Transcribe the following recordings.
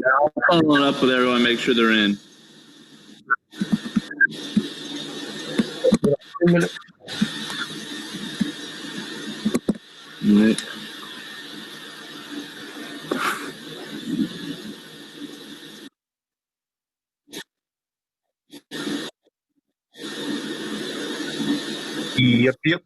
I'll follow up with everyone, make sure they're in. 2 minutes. Nick. Yep.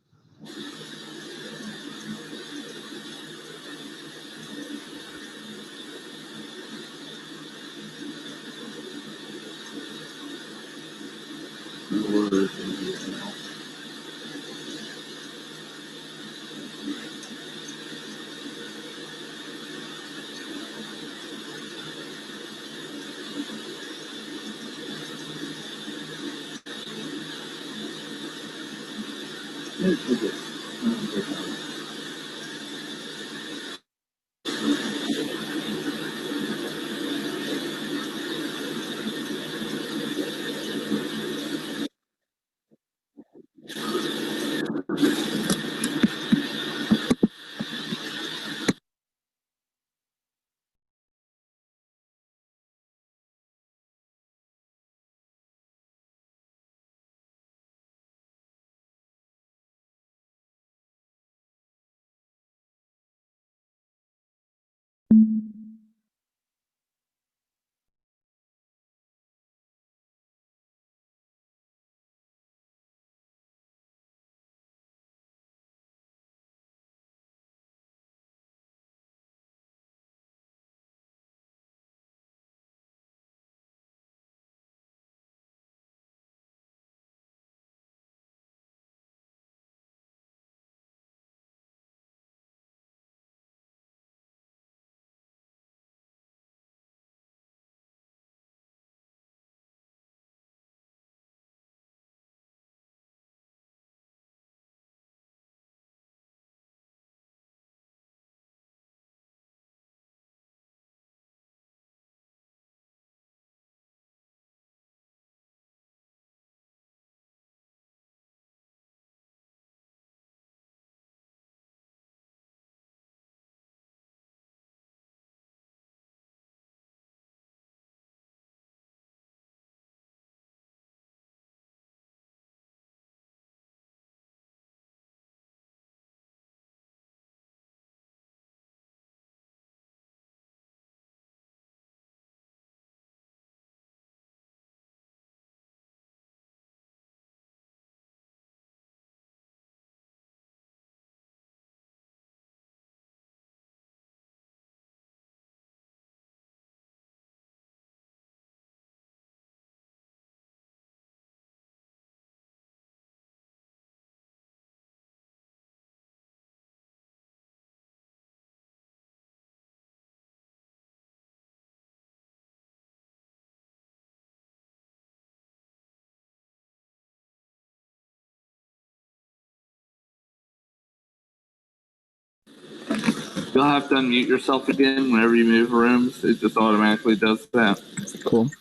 You'll have to unmute yourself again whenever you move rooms. It just automatically does that. Cool.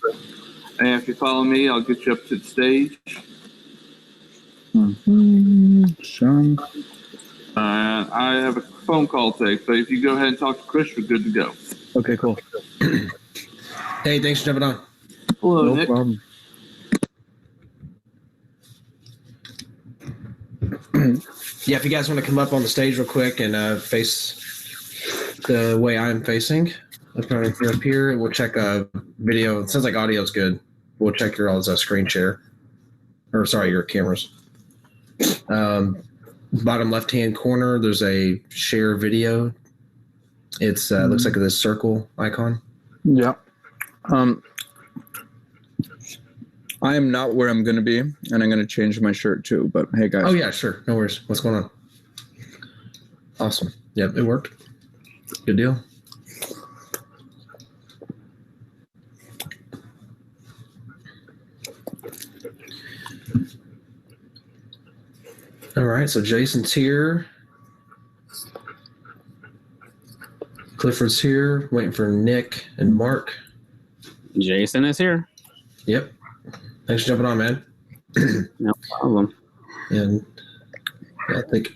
And if you follow me, I'll get you up to the stage. Sean. I have a phone call to take, but if you go ahead and talk to Chris, we're good to go. Okay, cool. Hey, thanks for jumping on. Hello, No Nick. problem. Yeah, if you guys want to come up on the stage real quick and face the way I'm facing, up here, we'll check video. It sounds like audio's good. We'll check your all's screen share. Or sorry, your cameras. Bottom left-hand corner, there's a share video. It's looks like this circle icon. Yeah. I am not where I'm going to be, and I'm going to change my shirt too, but hey, guys. Oh, yeah, sure. No worries. What's going on? Awesome. Yep, it worked. Good deal. All right, so Jason's here. Clifford's here, waiting for Nick and Mark. Jason is here. Yep. Thanks for jumping on, man. No problem. And yeah, I think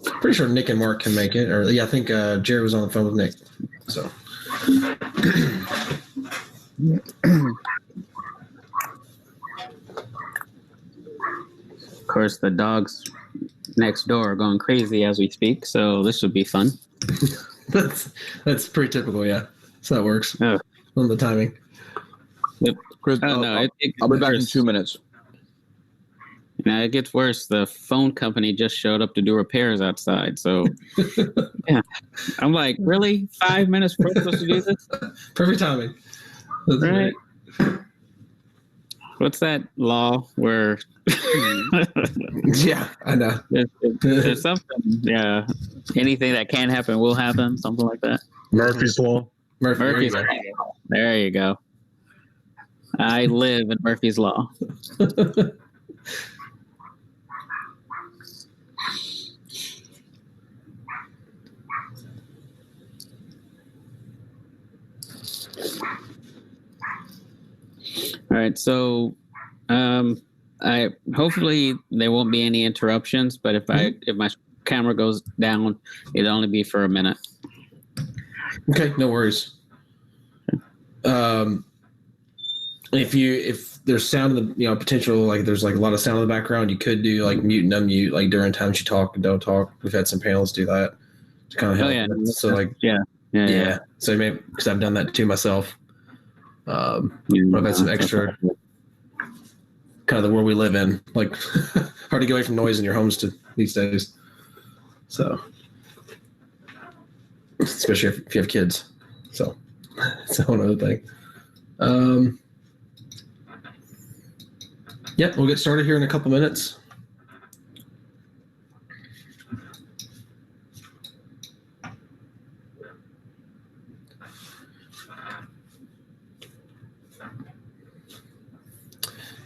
pretty sure Nick and Mark can make it. Or yeah, I think Jerry was on the phone with Nick. So Of course, the dogs next door are going crazy as we speak, so this should be fun. That's pretty typical, yeah. So that works Oh. on the timing. Chris, Oh, no, I'll be back in worse. 2 minutes. Now it gets worse. The phone company just showed up to do repairs outside. So, yeah, I'm like, really? 5 minutes we're supposed to do this? Perfect timing. That's Right. great. What's that law where Yeah, I know. there's something? Yeah, anything that can happen will happen. Something like that. Murphy's Law. Murphy's Law. There you go. I live in Murphy's Law. All right, so I hopefully there won't be any interruptions, but if my camera goes down, it'll only be for a minute. Okay, no worries. If there's sound in the potential, like there's like a lot of sound in the background, you could do like mute and unmute like during times you talk and don't talk. We've had some panels do that to kind of help. Oh yeah, So like yeah. So maybe because I've done that too myself. I've Yeah. had some extra kind of the world we live in, like hard to get away from noise in your homes these days. So especially if you have kids. So it's a whole other thing. Yep, we'll get started here in a couple minutes.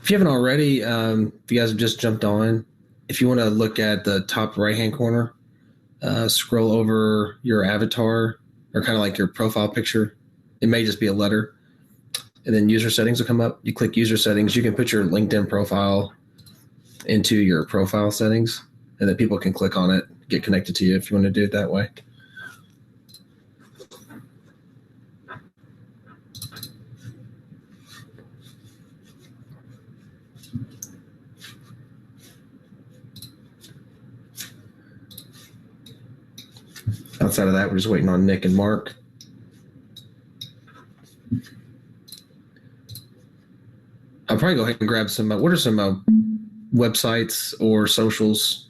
If you haven't already, if you guys have just jumped on, if you want to look at the top right-hand corner, scroll over your avatar or kind of like your profile picture. It may just be a letter. And then user settings will come up. You click user settings. You can put your LinkedIn profile into your profile settings, and then people can click on it, get connected to you if you want to do it that way. Outside of that, we're just waiting on Nick and Mark. I'll probably go ahead and grab some. What are some websites or socials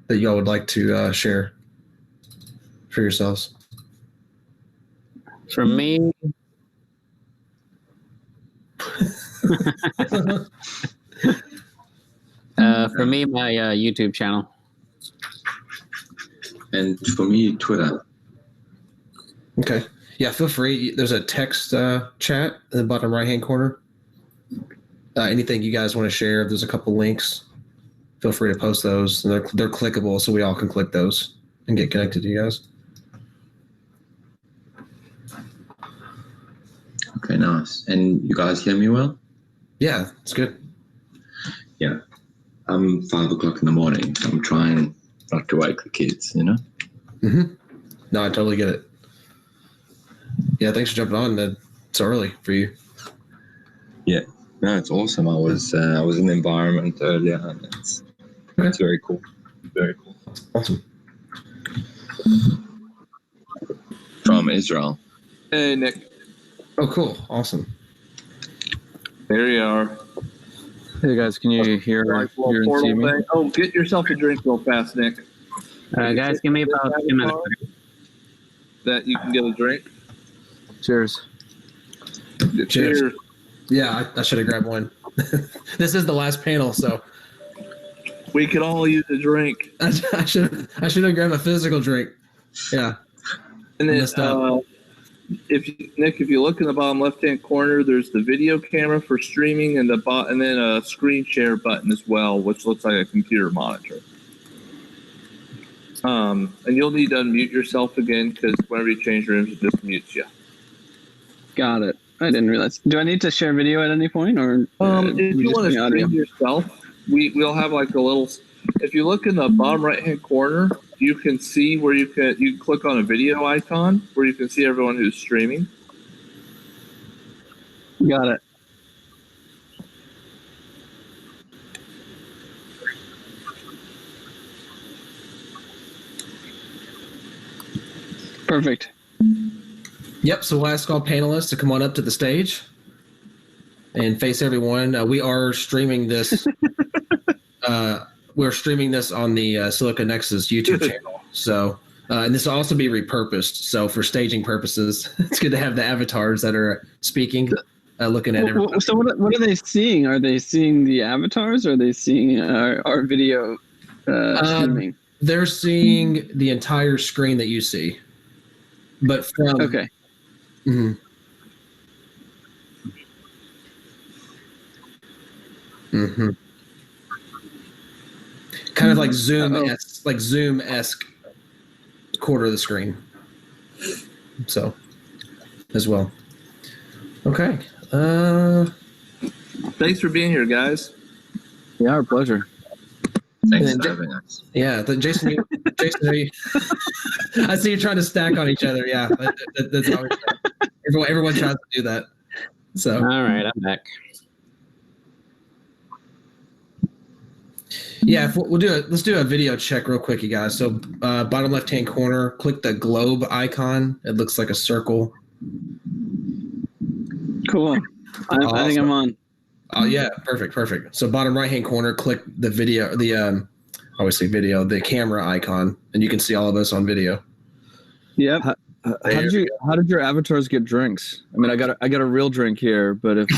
that y'all would like to share for yourselves? For me, my YouTube channel. And for me, Twitter. Okay. Yeah, feel free. There's a text chat in the bottom right-hand corner. Anything you guys want to share, if there's a couple links, feel free to post those. And they're clickable, so we all can click those and get connected to you guys. Okay, nice. And you guys hear me well? Yeah, it's good. Yeah. I'm 5 o'clock in the morning. So I'm trying not to wake the kids, you know? Mm-hmm. No, I totally get it. Yeah, thanks for jumping on. It's early for you. Yeah. No, it's awesome. I was in the environment earlier, and it's very cool. Very cool. Awesome. From Israel. Hey, Nick. Oh, cool. Awesome. There you are. Hey guys, can you hear Like little and see portal me? thing. Oh, get yourself a drink real fast, Nick. Guys, give me about 2 minutes. That you can get a drink. Cheers. Cheers. Yeah, I should have grabbed one. This is the last panel, so We could all use a drink. I should have grabbed a physical drink. Yeah. And then, Messed up. Nick, if you look in the bottom left-hand corner, there's the video camera for streaming, and and then a screen share button as well, which looks like a computer monitor. And you'll need to unmute yourself again because whenever you change rooms, it just mutes you. Got it. I didn't realize. Do I need to share video at any point, or If you just want to the audio? stream yourself, we'll have like a little. If you look in the bottom right-hand corner, you can see where you can click on a video icon where you can see everyone who's streaming. Got it. Perfect. Yep. So we'll ask all panelists to come on up to the stage and face everyone. We are streaming this. We're streaming this on the Silicon Nexus YouTube channel. So, and this will also be repurposed. So for staging purposes, it's good to have the avatars that are speaking, looking at everyone. So what are they seeing? Are they seeing the avatars? Or are they seeing our video streaming? They're seeing the entire screen that you see, but from Okay. Mm-hmm. Mm-hmm. Kind of like Zoom-esque quarter of the screen. So, as well. Okay. Thanks for being here, guys. Yeah, our pleasure. Thanks And for having us. Yeah, Jason, are you, I see you trying to stack on each other. Yeah, that's always everyone tries to do that. So, All right, I'm back. yeah, let's do a video check real quick, you guys. So, bottom left-hand corner, click the globe icon. It looks like a circle. Cool. I think I'm on. Oh yeah, perfect. So bottom right-hand corner, click the video, the camera icon, and you can see all of us on video. Yep. How did your avatars get drinks? I mean, I got a real drink here, but if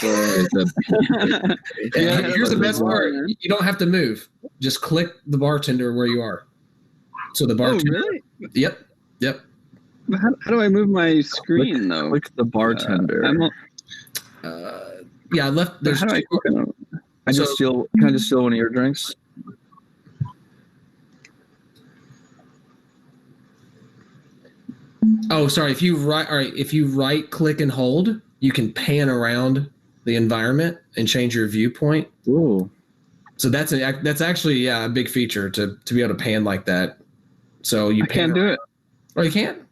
Yeah, here's the best part: you don't have to move. Just click the bartender where you are. So the Oh, bartender. really? Yep. How do I move my screen though? click the bartender, Yeah, left. There's How do I two- click on it? can I just steal one of your drinks? Oh, sorry. If you right click and hold, you can pan around the environment and change your viewpoint. Ooh. So that's actually a big feature to be able to pan like that. So you I can't do it. Oh, you can't.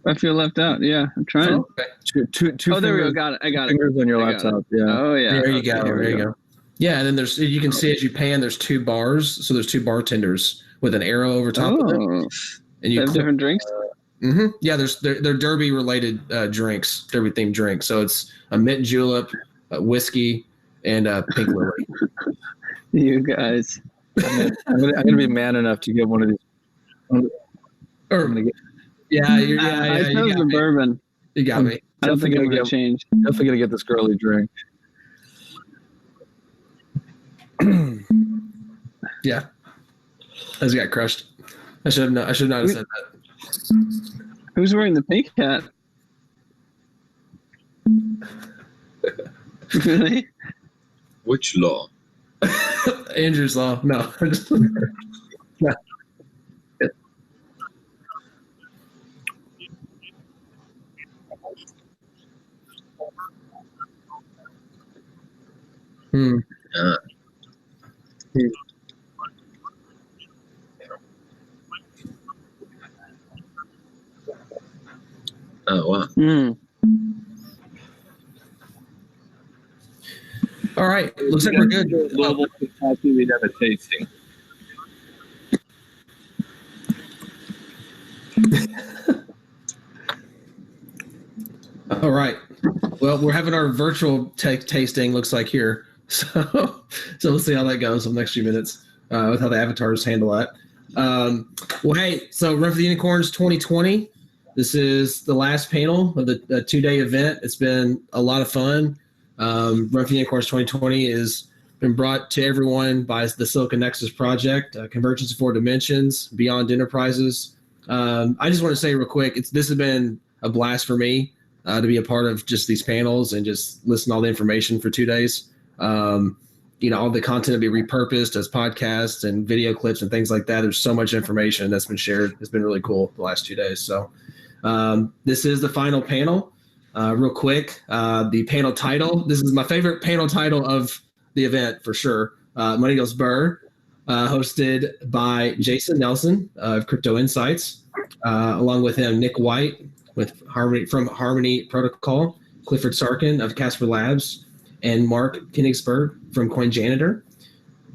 I feel left out. Yeah, I'm trying. Oh, okay. Two Oh, there we go. fingers, Got it. I got it. fingers on your I got laptop. Yeah. Oh yeah. There you Okay, go. There you go. Yeah, and then you can see as you pan, there's two bars. So there's two bartenders with an arrow over top of them, Oh, and they you have click. different drinks. Yeah, they're Derby related drinks, Derby themed drinks. So it's a mint julep, whiskey, and pink lily. You guys. I'm gonna be man enough to get one of these. I'm gonna get, I I chose the bourbon. You got me. I don't think I'm Definitely gonna get- change. definitely gonna get this girly drink. Yeah, I just got crushed. I should not have said that. Who's wearing the pink hat? Really? Which law? Andrew's law. No. Yeah. Uh, oh wow. Hmm. All right. Looks like we're good. Global Kentucky, we'd have a tasting. All right. Well, we're having our virtual tasting. Looks like here. So we'll see how that goes in the next few minutes with how the avatars handle that. Well, hey. So Run for the Unicorns 2020. This is the last panel of the 2-day event. It's been a lot of fun. Run for the Unicorns 2020 has been brought to everyone by the Silicon Nexus project, Convergence of Four Dimensions, Beyond Enterprises. I just want to say real quick, this has been a blast for me to be a part of just these panels and just listen to all the information for 2 days. All the content will be repurposed as podcasts and video clips and things like that. There's so much information that's been shared. It's been really cool the last 2 days. So this is the final panel. Real quick, the panel title. This is my favorite panel title of the event for sure. Money Goes Burr, hosted by Jason Nelson of Crypto Insights, along with him Nick White from Harmony Protocol, Clifford Sarkin of Casper Labs, and Mark Kenigsberg from CoinJanitor.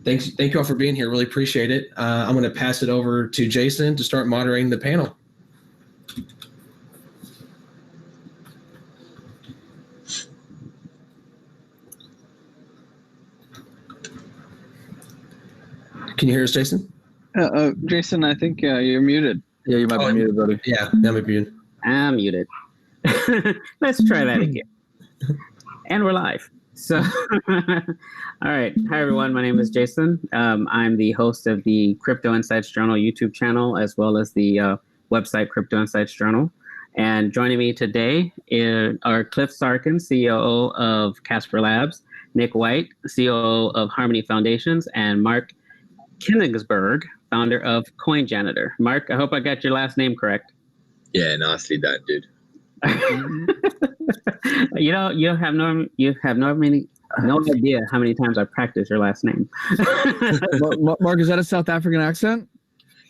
Thank you all for being here. Really appreciate it. I'm going to pass it over to Jason to start moderating the panel. Can you hear us, Jason? Jason, I think you're muted. Yeah, you might be muted, buddy. Yeah, that might be. I'm muted. Let's try that again. And we're live. So, all right. Hi, everyone. My name is Jason. I'm the host of the Crypto Insights Journal YouTube channel, as well as the website Crypto Insights Journal. And joining me today are Cliff Sarkin, CEO of Casper Labs, Nick White, COO of Harmony Foundations, and Mark Kenigsberg, founder of CoinJanitor. Mark, I hope I got your last name correct. Yeah, nicely done, dude. You have no idea how many times I practiced your last name. Mark, is that a South African accent?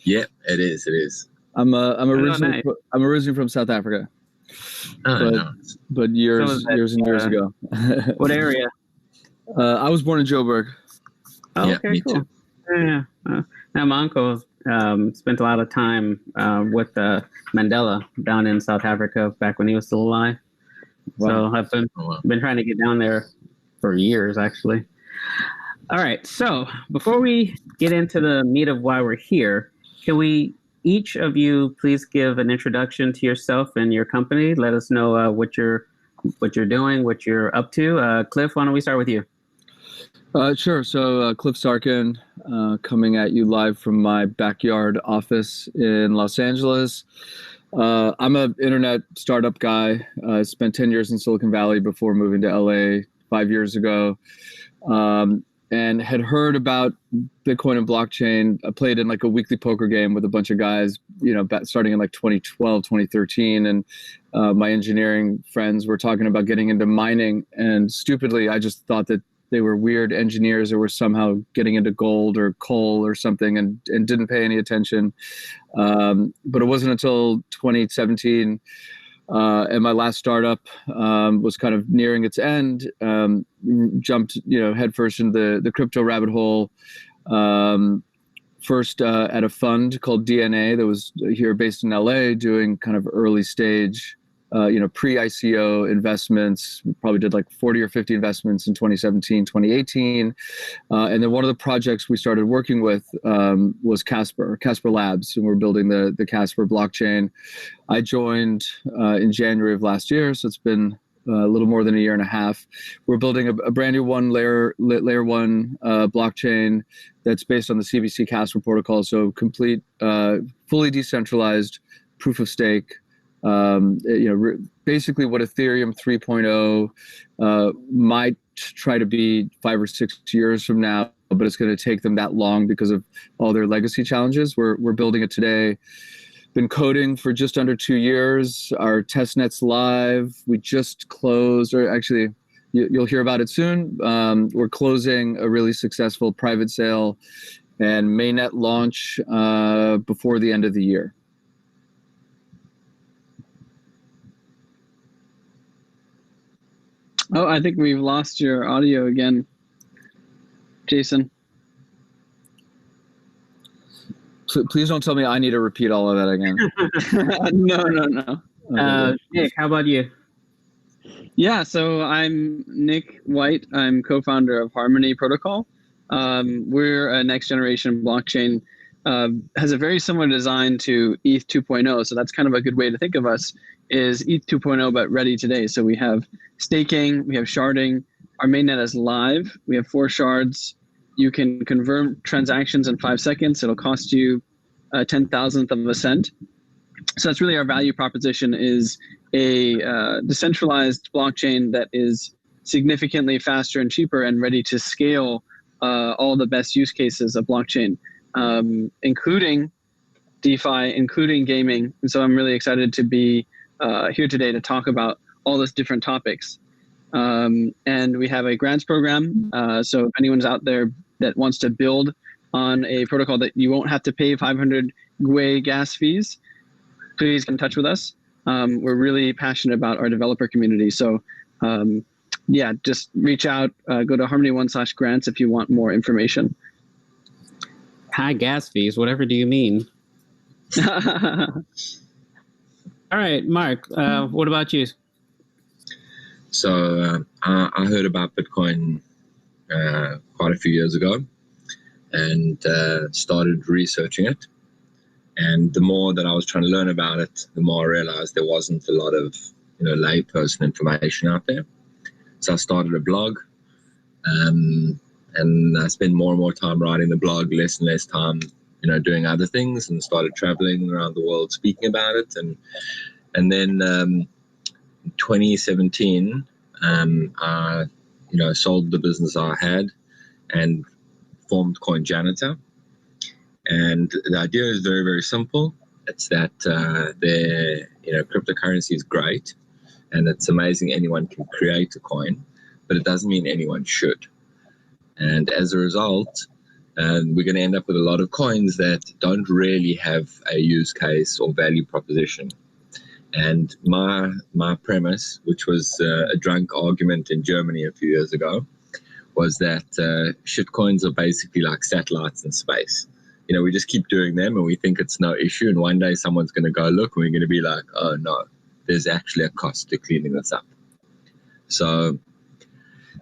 Yeah, it is. It is. I'm originally from South Africa. But years and years ago. What area? I was born in Joburg. Oh, Yeah, okay, me cool. too. Yeah. Now my uncle spent a lot of time with Mandela down in South Africa back when he was still alive. Wow. So I've been trying to get down there for years, actually. All right. So before we get into the meat of why we're here, can we each of you please give an introduction to yourself and your company? Let us know what you're doing, what you're up to. Cliff, why don't we start with you? Sure. So Cliff Sarkin, coming at you live from my backyard office in Los Angeles. I'm an internet startup guy. I spent 10 years in Silicon Valley before moving to LA 5 years ago, and had heard about Bitcoin and blockchain. I played in like a weekly poker game with a bunch of guys, starting in like 2012, 2013. And my engineering friends were talking about getting into mining. And stupidly, I just thought that they were weird engineers or were somehow getting into gold or coal or something, and didn't pay any attention. But it wasn't until 2017, and my last startup was kind of nearing its end, jumped headfirst into the crypto rabbit hole. First at a fund called DNA that was here based in LA, doing kind of early stage pre-ICO investments. We probably did like 40 or 50 investments in 2017, 2018. And then one of the projects we started working with was Casper Labs, and we're building the Casper blockchain. I joined in January of last year, so it's been a little more than a year and a half. We're building a brand new layer one blockchain that's based on the CBC Casper protocol, so complete, fully decentralized proof of stake. Basically what Ethereum 3.0 might try to be 5 or 6 years from now, but it's going to take them that long because of all their legacy challenges. We're building it today. Been coding for just under 2 years. Our testnet's live. We just closed, or actually, you'll hear about it soon. We're closing a really successful private sale and mainnet launch before the end of the year. Oh, I think we've lost your audio again, Jason. Please don't tell me I need to repeat all of that again. No. Nick, how about you? Yeah, so I'm Nick White. I'm co-founder of Harmony Protocol. We're a next generation blockchain. Has a very similar design to ETH 2.0. So that's kind of a good way to think of us, is ETH 2.0, but ready today. So we have staking, we have sharding. Our mainnet is live. We have 4 shards. You can convert transactions in 5 seconds. It'll cost you a 10,000th of a cent. So that's really our value proposition, is a decentralized blockchain that is significantly faster and cheaper and ready to scale all the best use cases of blockchain, including DeFi, including gaming. And so I'm really excited to be here today to talk about all those different topics. And we have a grants program. So if anyone's out there that wants to build on a protocol that you won't have to pay 500 GUI gas fees, please get in touch with us. We're really passionate about our developer community. So yeah, just reach out. Go to HarmonyOne/grants if you want more information. High gas fees, whatever do you mean? All right, Mark, what about you? So I heard about Bitcoin quite a few years ago and started researching it. And the more that I was trying to learn about it, the more I realized there wasn't a lot of layperson information out there. So I started a blog, and I spent more and more time writing the blog, less and less time doing other things, and started traveling around the world speaking about it. And then in 2017, I sold the business I had and formed CoinJanitor. And the idea is very, very simple. It's that cryptocurrency is great, and it's amazing anyone can create a coin, but it doesn't mean anyone should. And as a result, we're going to end up with a lot of coins that don't really have a use case or value proposition. And my premise, which was a drunk argument in Germany a few years ago, was that shitcoins are basically like satellites in space. We just keep doing them and we think it's no issue. And one day someone's going to go look and we're going to be like, oh no, there's actually a cost to cleaning this up. So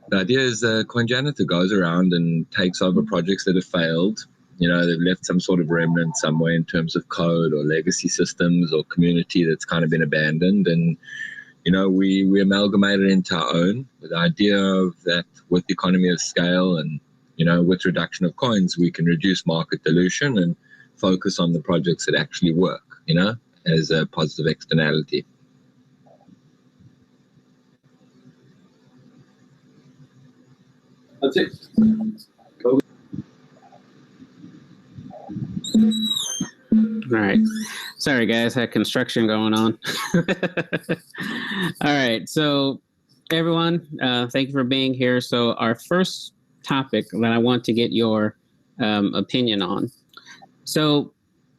the idea is CoinJanitor goes around and takes over projects that have failed. They've left some sort of remnant somewhere in terms of code or legacy systems or community that's kind of been abandoned. And, we amalgamate it into our own with the idea of that with the economy of scale and, with reduction of coins, we can reduce market dilution and focus on the projects that actually work, as a positive externality. That's it. All right. Sorry, guys. Had construction going on. All right. So, everyone, thank you for being here. So, our first topic that I want to get your opinion on. So,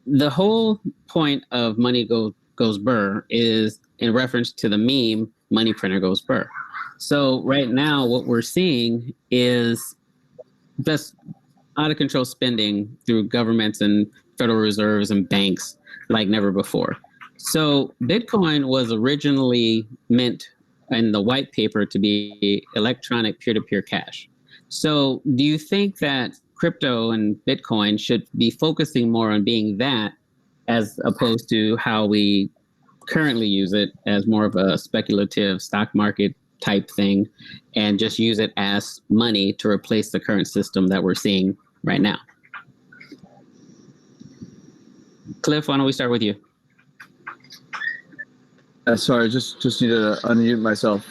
the whole point of Money Goes Burr is in reference to the meme, Money Printer Goes Burr. So, right now, what we're seeing is just out of control spending through governments and Federal Reserves and banks like never before. So Bitcoin was originally meant in the white paper to be electronic peer-to-peer cash. So do you think that crypto and Bitcoin should be focusing more on being that as opposed to how we currently use it as more of a speculative stock market type thing and just use it as money to replace the current system that we're seeing right now? Cliff, why don't we start with you? Sorry, just needed to unmute myself.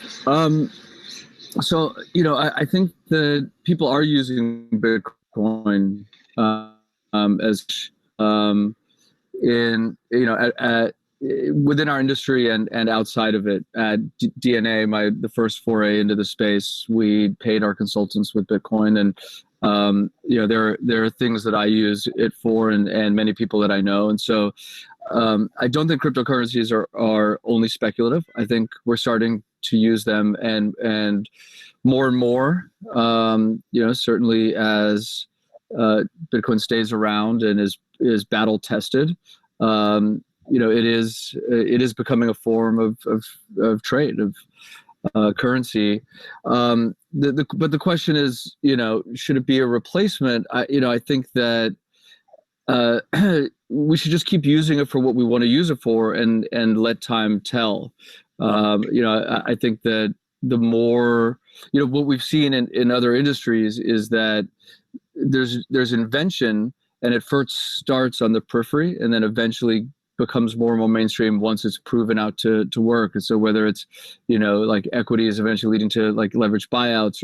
So, I think that people are using Bitcoin as in, within our industry and outside of it. At DNA, the first foray into the space, we paid our consultants with Bitcoin, and there are things that I use it for, and many people that I know, and so I don't think cryptocurrencies are only speculative. I think we're starting to use them, and more, certainly as Bitcoin stays around and is battle tested. It is becoming a form of trade, of currency. But the question is, should it be a replacement? I think that we should just keep using it for what we want to use it for, and let time tell. I think that the more, what we've seen in other industries is that there's invention, and it first starts on the periphery and then eventually becomes more and more mainstream once it's proven out to work. And so whether it's, like equity is eventually leading to like leverage buyouts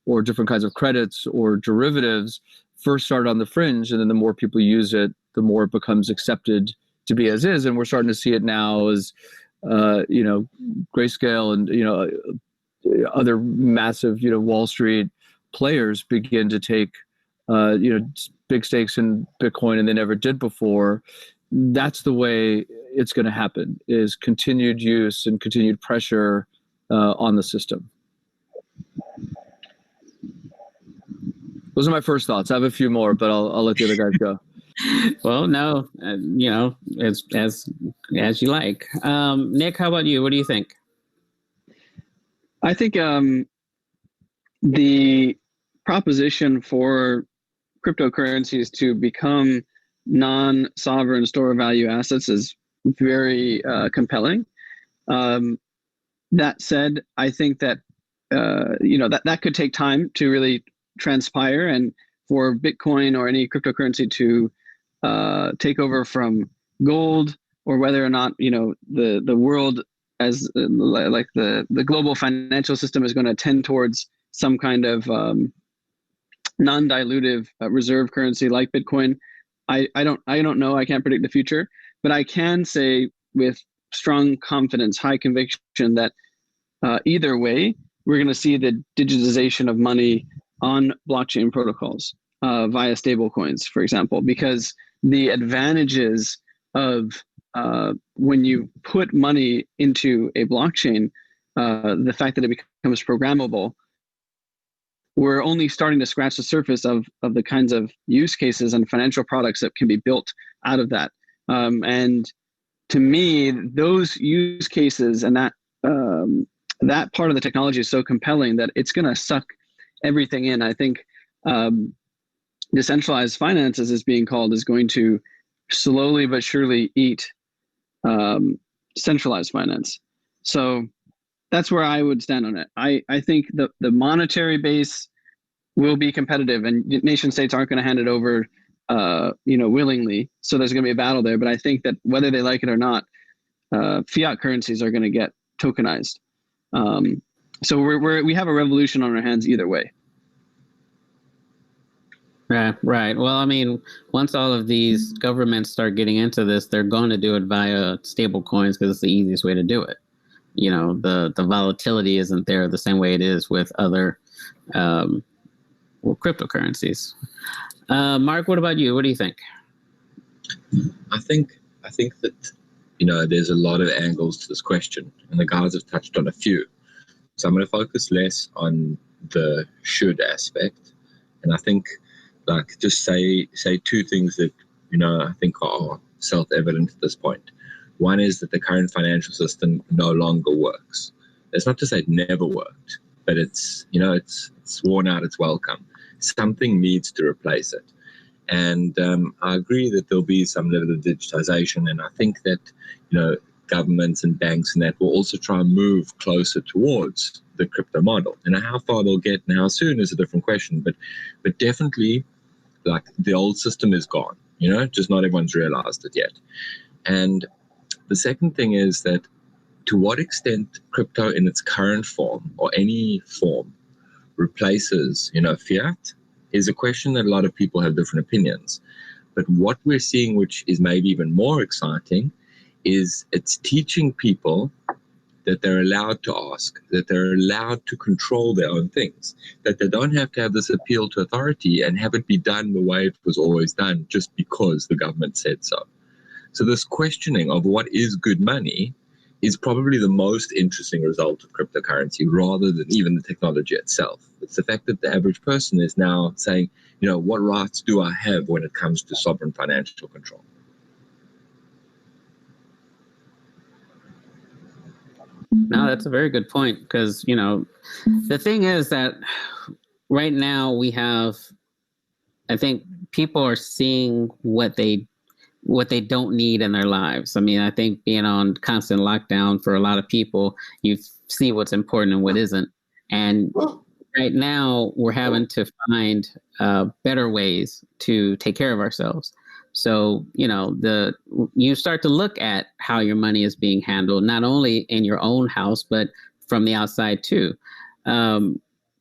or different kinds of credits or derivatives, first started on the fringe, and then the more people use it, the more it becomes accepted to be as is. And we're starting to see it now as, Grayscale and, other massive, Wall Street players begin to take, big stakes in Bitcoin and they never did before. That's the way it's going to happen, is continued use and continued pressure on the system. Those are my first thoughts. I have a few more, but I'll let the other guys go. Well, no, as you like. Nick, how about you? What do you think? I think the proposition for cryptocurrencies to become non-sovereign store of value assets is very compelling. That said, I think that that could take time to really transpire, and for Bitcoin or any cryptocurrency to take over from gold, or whether or not the world as like the global financial system is going to tend towards some kind of non-dilutive reserve currency like Bitcoin. I don't know. I can't predict the future, but I can say with strong confidence, high conviction, that either way, we're going to see the digitization of money on blockchain protocols via stablecoins, for example, because the advantages of when you put money into a blockchain, the fact that it becomes programmable, we're only starting to scratch the surface of the kinds of use cases and financial products that can be built out of that. And to me, those use cases and that part of the technology is so compelling that it's going to suck everything in. I think decentralized finance, as it's being called, is going to slowly but surely eat centralized finance. So that's where I would stand on it. I think the monetary base will be competitive, and nation states aren't going to hand it over willingly. So there's going to be a battle there. But I think that whether they like it or not, fiat currencies are going to get tokenized. So we have a revolution on our hands either way. Right. Well, I mean, once all of these governments start getting into this, they're going to do it via stable coins because it's the easiest way to do it. The volatility isn't there the same way it is with other cryptocurrencies. Mark, what about you? What do you think? I think that there's a lot of angles to this question, and the guys have touched on a few. So I'm going to focus less on the should aspect, and I think just say two things that I think are self-evident at this point. One is that the current financial system no longer works. It's not to say it never worked, but it's worn out its welcome. Something needs to replace it. And I agree that there'll be some level of digitization, and I think that governments and banks and that will also try and move closer towards the crypto model. And how far they'll get and how soon is a different question, but definitely the old system is gone, just not everyone's realized it yet. And the second thing is that to what extent crypto in its current form or any form replaces fiat is a question that a lot of people have different opinions. But what we're seeing, which is maybe even more exciting, is it's teaching people that they're allowed to ask, that they're allowed to control their own things, that they don't have to have this appeal to authority and have it be done the way it was always done just because the government said so. So this questioning of what is good money is probably the most interesting result of cryptocurrency rather than even the technology itself. It's the fact that the average person is now saying, what rights do I have when it comes to sovereign financial control? No, that's a very good point, because, the thing is that right now we have, I think people are seeing what they don't need in their lives. I mean, I think being on constant lockdown for a lot of people, you see what's important and what isn't. And right now we're having to find better ways to take care of ourselves. So, you start to look at how your money is being handled, not only in your own house, but from the outside too.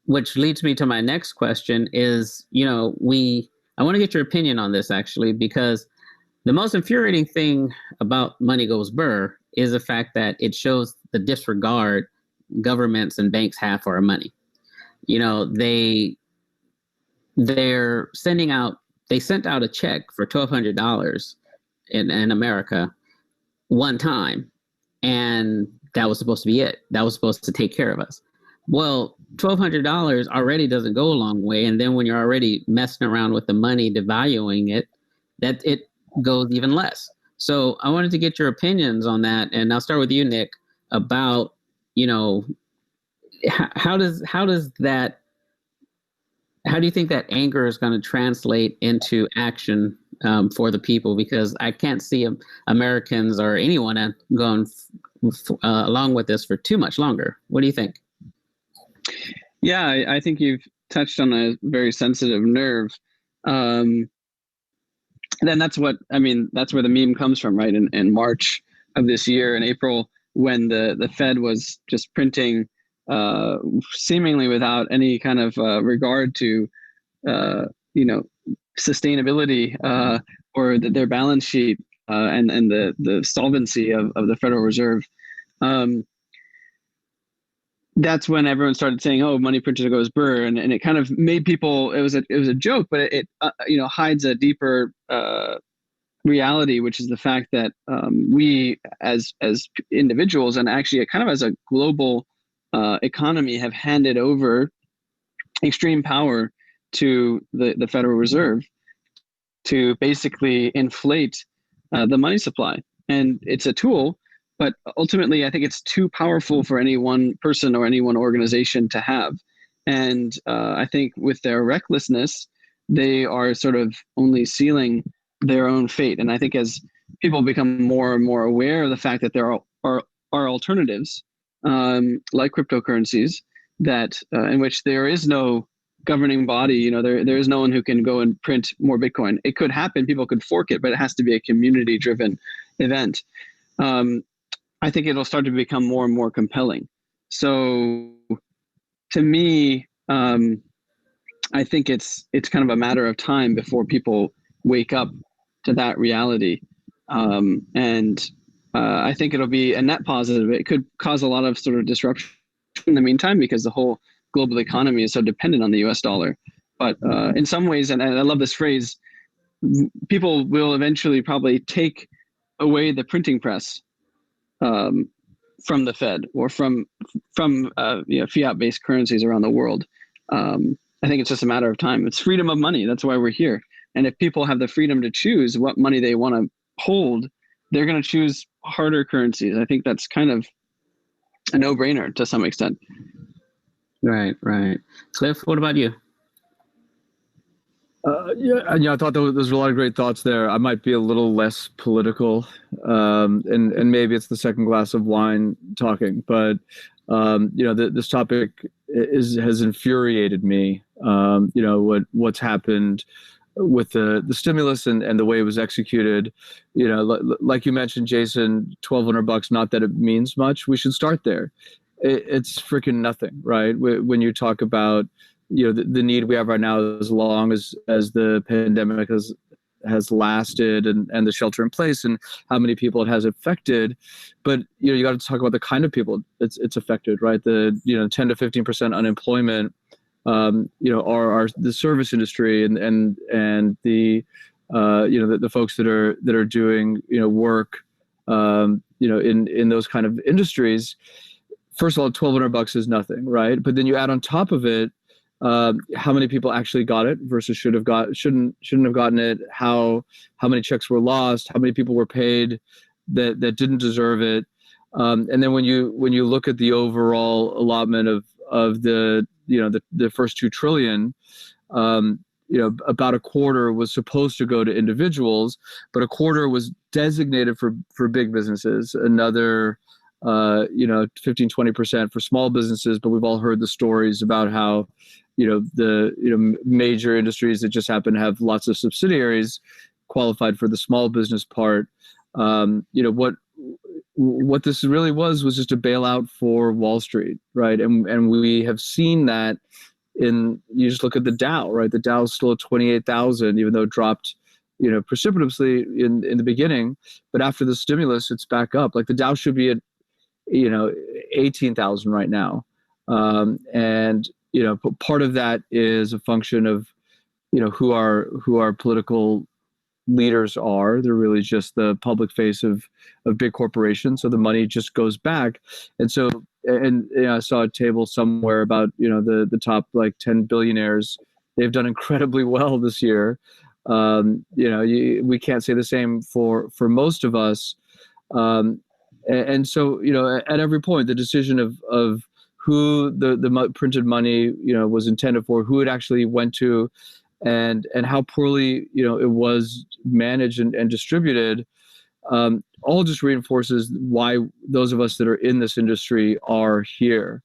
Which leads me to my next question is, I want to get your opinion on this actually, because the most infuriating thing about Money Goes Burr is the fact that it shows the disregard governments and banks have for our money. They sent out a check for $1,200 in America one time, and that was supposed to be it. That was supposed to take care of us. Well, $1,200 already doesn't go a long way. And then when you're already messing around with the money, devaluing it, that it goes even less. So I wanted to get your opinions on that. And I'll start with you, Nick, about, how do you think that anger is going to translate into action for the people? Because I can't see Americans or anyone going along with this for too much longer. What do you think? Yeah, I think you've touched on a very sensitive nerve. Then that's where the meme comes from, right? In March of this year, in April, when the Fed was just printing seemingly without any kind of regard to sustainability or their balance sheet and the solvency of the Federal Reserve. That's when everyone started saying, "Oh, money printed goes burr," and it kind of made people. It was a joke, but it hides a deeper reality, which is the fact that we as individuals and actually kind of as a global economy have handed over extreme power to the Federal Reserve to basically inflate the money supply, and it's a tool. But ultimately, I think it's too powerful for any one person or any one organization to have. And I think with their recklessness, they are sort of only sealing their own fate. And I think as people become more and more aware of the fact that there are alternatives, like cryptocurrencies, that in which there is no governing body, there is no one who can go and print more Bitcoin. It could happen, people could fork it, but it has to be a community-driven event. I think it'll start to become more and more compelling. So to me, I think it's kind of a matter of time before people wake up to that reality. And I think it'll be a net positive. It could cause a lot of sort of disruption in the meantime because the whole global economy is so dependent on the US dollar. But in some ways, and I love this phrase, people will eventually probably take away the printing press from the Fed or from fiat-based currencies around the world. I think it's just a matter of time. It's freedom of money. That's why we're here. And if people have the freedom to choose what money they want to hold, they're going to choose harder currencies. I think that's kind of a no-brainer to some extent. Right. Cliff, what about you? I thought those were a lot of great thoughts there. I might be a little less political, and maybe it's the second glass of wine talking, but this topic has infuriated me. What's happened with the stimulus and the way it was executed. Like you mentioned, Jason, $1,200. Not that it means much. We should start there. It's freaking nothing, right? When you talk about the need we have right now, as long as the pandemic has lasted and the shelter in place and how many people it has affected. But you got to talk about the kind of people it's affected, right? The 10 to 15% unemployment, are the service industry and the the folks that are doing work in those kind of industries. First of all, $1,200 is nothing, right? But then you add on top of it how many people actually got it versus shouldn't have gotten it, how many checks were lost, how many people were paid that didn't deserve it, and then when you look at the overall allotment of the first $2 trillion, about a quarter was supposed to go to individuals, but a quarter was designated for big businesses, another 15-20% for small businesses. But we've all heard the stories about how the major industries that just happen to have lots of subsidiaries qualified for the small business part. What this really was just a bailout for Wall Street, right? And we have seen that you just look at the Dow, right? The Dow is still at 28,000, even though it dropped precipitously in the beginning, but after the stimulus it's back up. Like the Dow should be at 18,000 right now, and part of that is a function of who our political leaders are. They're really just the public face of big corporations. So the money just goes back. And so, and you know, I saw a table somewhere about, you know, the top like 10 billionaires. They've done incredibly well this year. You know, we can't say the same for most of us. And so, you know, at every point, the decision of who the printed money, you know, was intended for, who it actually went to, and how poorly, you know, it was managed and distributed, all just reinforces why those of us that are in this industry are here.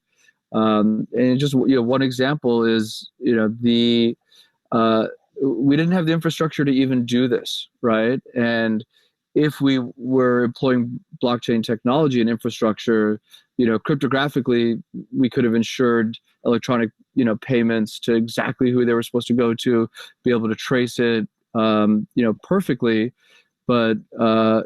And just, you know, one example is, you know, we didn't have the infrastructure to even do this, right? And if we were employing blockchain technology and infrastructure, you know, cryptographically, we could have ensured electronic, you know, payments to exactly who they were supposed to go to, be able to trace it, you know, perfectly. But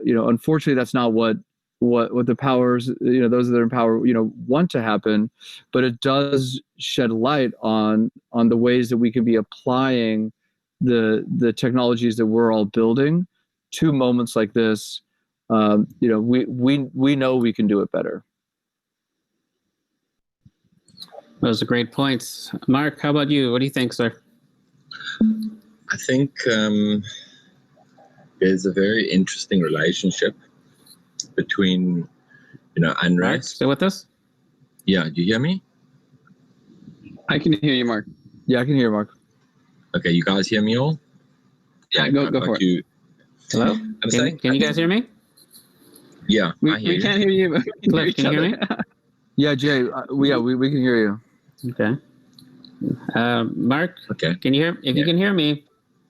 you know, unfortunately, that's not what the powers, you know, those that are in power, you know, want to happen. But it does shed light on the ways that we can be applying the technologies that we're all building to moments like this. You know, we know we can do it better. Those are great points. Mark, how about you? What do you think, sir? I think there's a very interesting relationship between, you know, Mark, unrest. stay with us? Yeah, do you hear me? I can hear you, Mark. Yeah, I can hear Mark. Okay, you guys hear me all? Yeah, Go I've got for it. you. Hello? I'm saying, Can you guys hear me? Yeah, I hear We you. can't hear you, but we can hear Cliff, each can you hear other. me? Yeah, Jay, we can hear you. Okay. Mark, Okay. can you hear? If you Yeah. can hear me,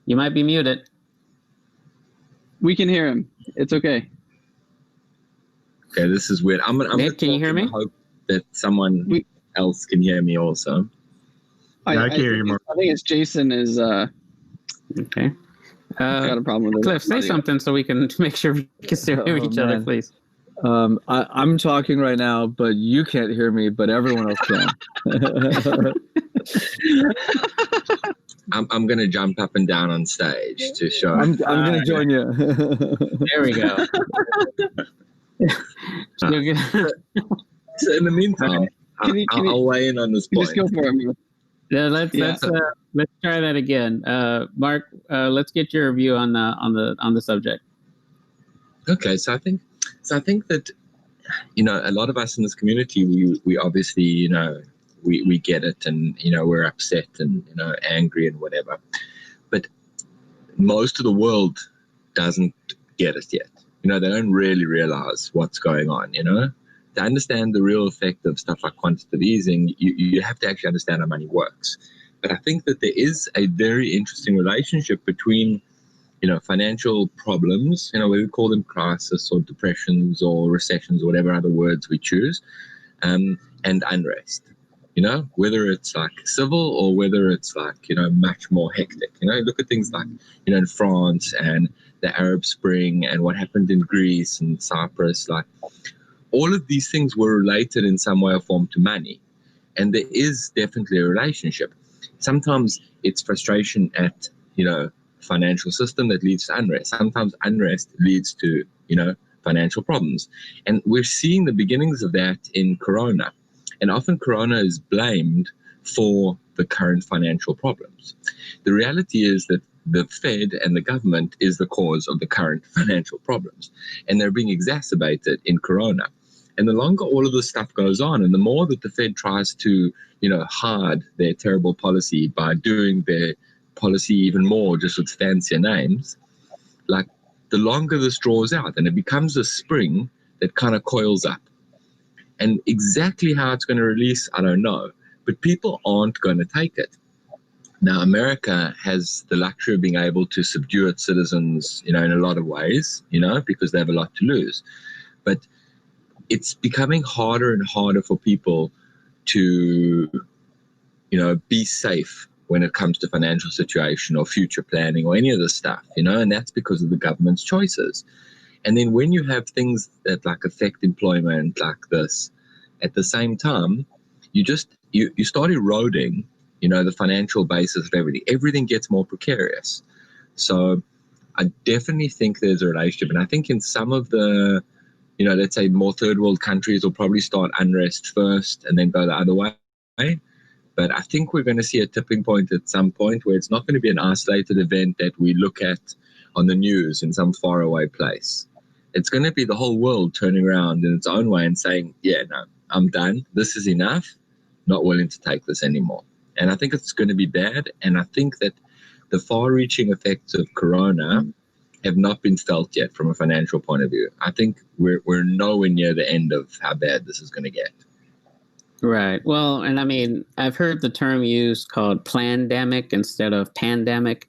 you might be muted. We can hear him. It's okay. Okay, this is weird. I'm Nick, gonna can you talk hear in the me? hope that someone We- else can hear me also. I can hear think you, Mark. I think it's Jason is Okay. got a problem with it. Cliff, say something so we can make sure we can still hear Oh, each other, man. please. I'm talking right now, but you can't hear me, but everyone else can. I'm gonna jump up and down on stage to show. I'm going to join you. There we go. You're good. So in the meantime, Can you- I'll weigh in on this You point. just go for it. Yeah, let's try that again. Mark, let's get your view on the subject. Okay, so I think that, you know, a lot of us in this community, we obviously, you know, we get it, and, you know, we're upset and, you know, angry and whatever, but most of the world doesn't get it yet. You know, they don't really realize what's going on. You know, to understand the real effect of stuff like quantitative easing, you have to actually understand how money works. But I think that there is a very interesting relationship between, you know, financial problems, you know, we call them crisis or depressions or recessions or whatever other words we choose, and unrest. You know, whether it's like civil or whether it's like, you know, much more hectic. You know, look at things like, you know, in France and the Arab Spring and what happened in Greece and Cyprus. Like, all of these things were related in some way or form to money. And there is definitely a relationship. Sometimes it's frustration at, you know, financial system that leads to unrest. Sometimes unrest leads to, you know, financial problems. And we're seeing the beginnings of that in Corona. And often Corona is blamed for the current financial problems. The reality is that the Fed and the government is the cause of the current financial problems. And they're being exacerbated in Corona. And the longer all of this stuff goes on, and the more that the Fed tries to, you know, hide their terrible policy by doing their policy even more just with fancier names, like, the longer this draws out, and it becomes a spring that kind of coils up. And exactly how it's going to release, I don't know. But people aren't going to take it. Now, America has the luxury of being able to subdue its citizens, you know, in a lot of ways, you know, because they have a lot to lose. But it's becoming harder and harder for people to, you know, be safe when it comes to financial situation or future planning or any of this stuff, you know, and that's because of the government's choices. And then when you have things that like affect employment like this, at the same time, you start eroding, you know, the financial basis of everything. Everything gets more precarious. So I definitely think there's a relationship. And I think in some of the, let's say more third world countries will probably start unrest first and then go the other way. But I think we're going to see a tipping point at some point where it's not going to be an isolated event that we look at on the news in some faraway place. It's going to be the whole world turning around in its own way and saying, yeah, no, I'm done. This is enough. Not willing to take this anymore. And I think it's going to be bad. And I think that the far-reaching effects of Corona have not been felt yet from a financial point of view. I think we're nowhere near the end of how bad this is going to get. Right. Well, and I mean, I've heard the term used called plandemic instead of pandemic,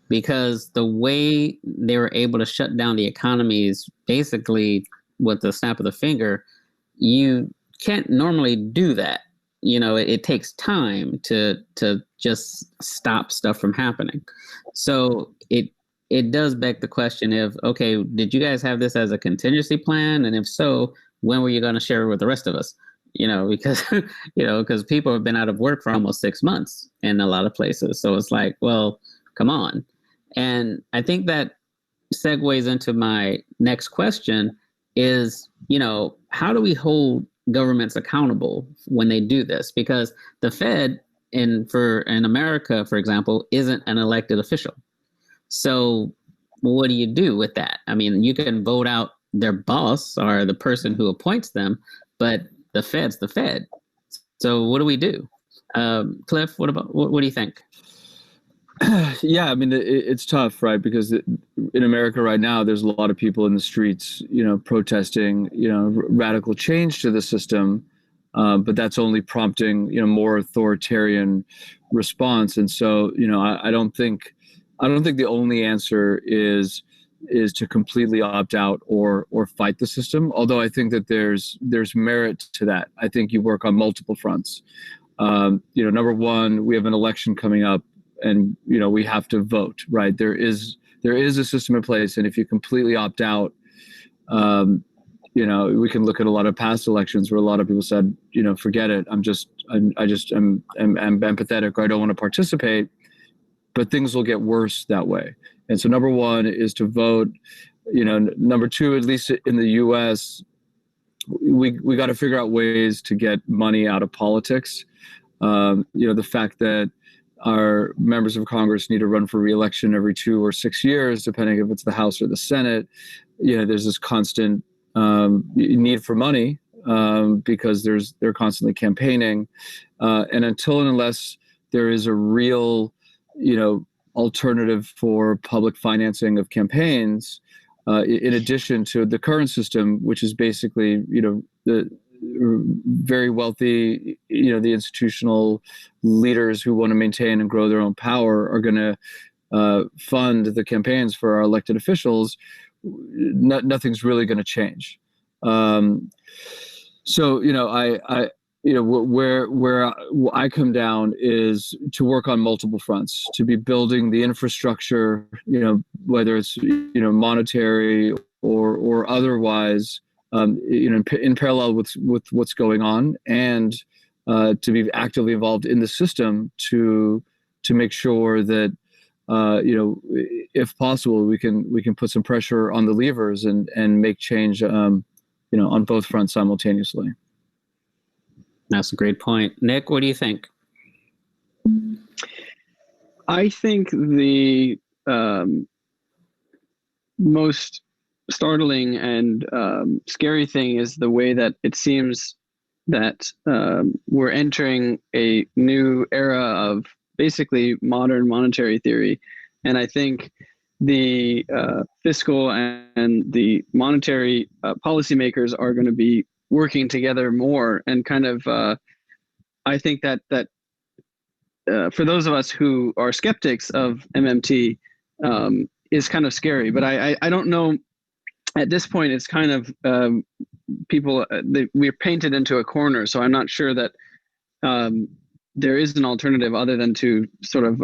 because the way they were able to shut down the economies basically with the snap of the finger, you can't normally do that. It takes time to just stop stuff from happening. So it does beg the question of, okay, did you guys have this as a contingency plan? And if so, when were you going to share it with the rest of us? Because people have been out of work for almost 6 months in a lot of places. So it's like, well, come on. And I think that segues into my next question is, how do we hold governments accountable when they do this? Because the Fed in America, for example, isn't an elected official. So what do you do with that? I mean, you can vote out their boss or the person who appoints them, but the Fed's the Fed. So what do we do? Cliff, what do you think? Yeah, I mean, it's tough, right? Because in America right now, there's a lot of people in the streets, protesting, radical change to the system, but that's only prompting, more authoritarian response. And so, I don't think the only answer is to completely opt out or fight the system. Although I think that there's merit to that. I think you work on multiple fronts. Number one, we have an election coming up, and we have to vote, right? There is a system in place, and if you completely opt out, we can look at a lot of past elections where a lot of people said, forget it. I'm empathetic, or I don't want to participate. But things will get worse that way. And so number one is to vote. Number two, at least in the U.S., we got to figure out ways to get money out of politics. The fact that our members of Congress need to run for re-election every 2 or 6 years, depending if it's the House or the Senate. There's this constant need for money because they're constantly campaigning, and until and unless there is a real, alternative for public financing of campaigns, in addition to the current system, which is basically, the very wealthy, the institutional leaders who want to maintain and grow their own power are going to fund the campaigns for our elected officials. Nothing's really going to change. So, where I come down is to work on multiple fronts, to be building the infrastructure, whether it's, monetary or otherwise, in parallel with what's going on, and to be actively involved in the system to make sure that, if possible, we can put some pressure on the levers and make change, on both fronts simultaneously. That's a great point. Nick, what do you think? I think the most startling and scary thing is the way that it seems that we're entering a new era of basically modern monetary theory. And I think the fiscal and the monetary policymakers are going to be working together more, and kind of I think that for those of us who are skeptics of MMT is kind of scary. But I don't know, at this point it's kind of we're painted into a corner, so I'm not sure that there is an alternative other than to sort of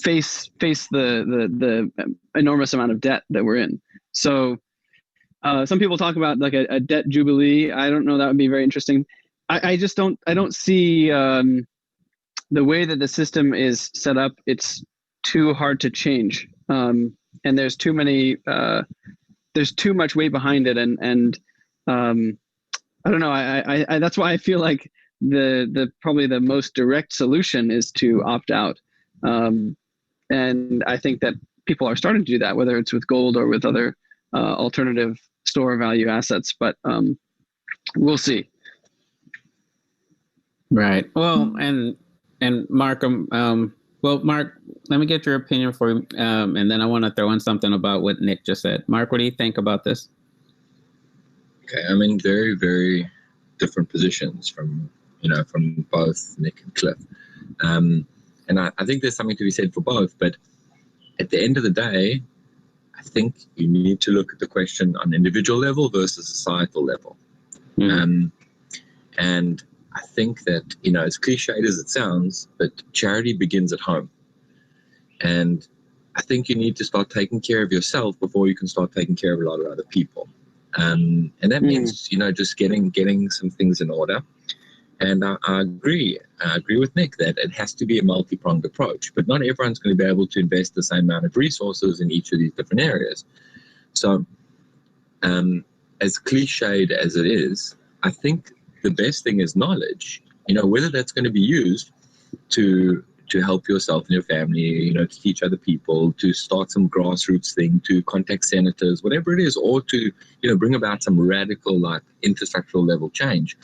face the enormous amount of debt that we're in. So some people talk about like a debt jubilee. I don't know, that would be very interesting. I just don't see the way that the system is set up. It's too hard to change, and there's too many. There's too much weight behind it, and I don't know. I that's why I feel like the probably the most direct solution is to opt out, and I think that people are starting to do that, whether it's with gold or with other alternative store value assets. But we'll see. Right. Well, and Mark, Mark, let me get your opinion for you, and then I want to throw in something about what Nick just said. Mark, what do you think about this? Okay, I'm in very, very different positions from both Nick and Cliff, and I think there's something to be said for both. But at the end of the day, I think you need to look at the question on individual level versus societal level. And I think that, as cliched as it sounds, but charity begins at home. And I think you need to start taking care of yourself before you can start taking care of a lot of other people. And that means, just getting some things in order. And I agree with Nick that it has to be a multi-pronged approach, but not everyone's going to be able to invest the same amount of resources in each of these different areas. So as cliched as it is, I think the best thing is knowledge, whether that's going to be used to help yourself and your family, to teach other people, to start some grassroots thing, to contact senators, whatever it is, or to, bring about some radical, like, infrastructural level change.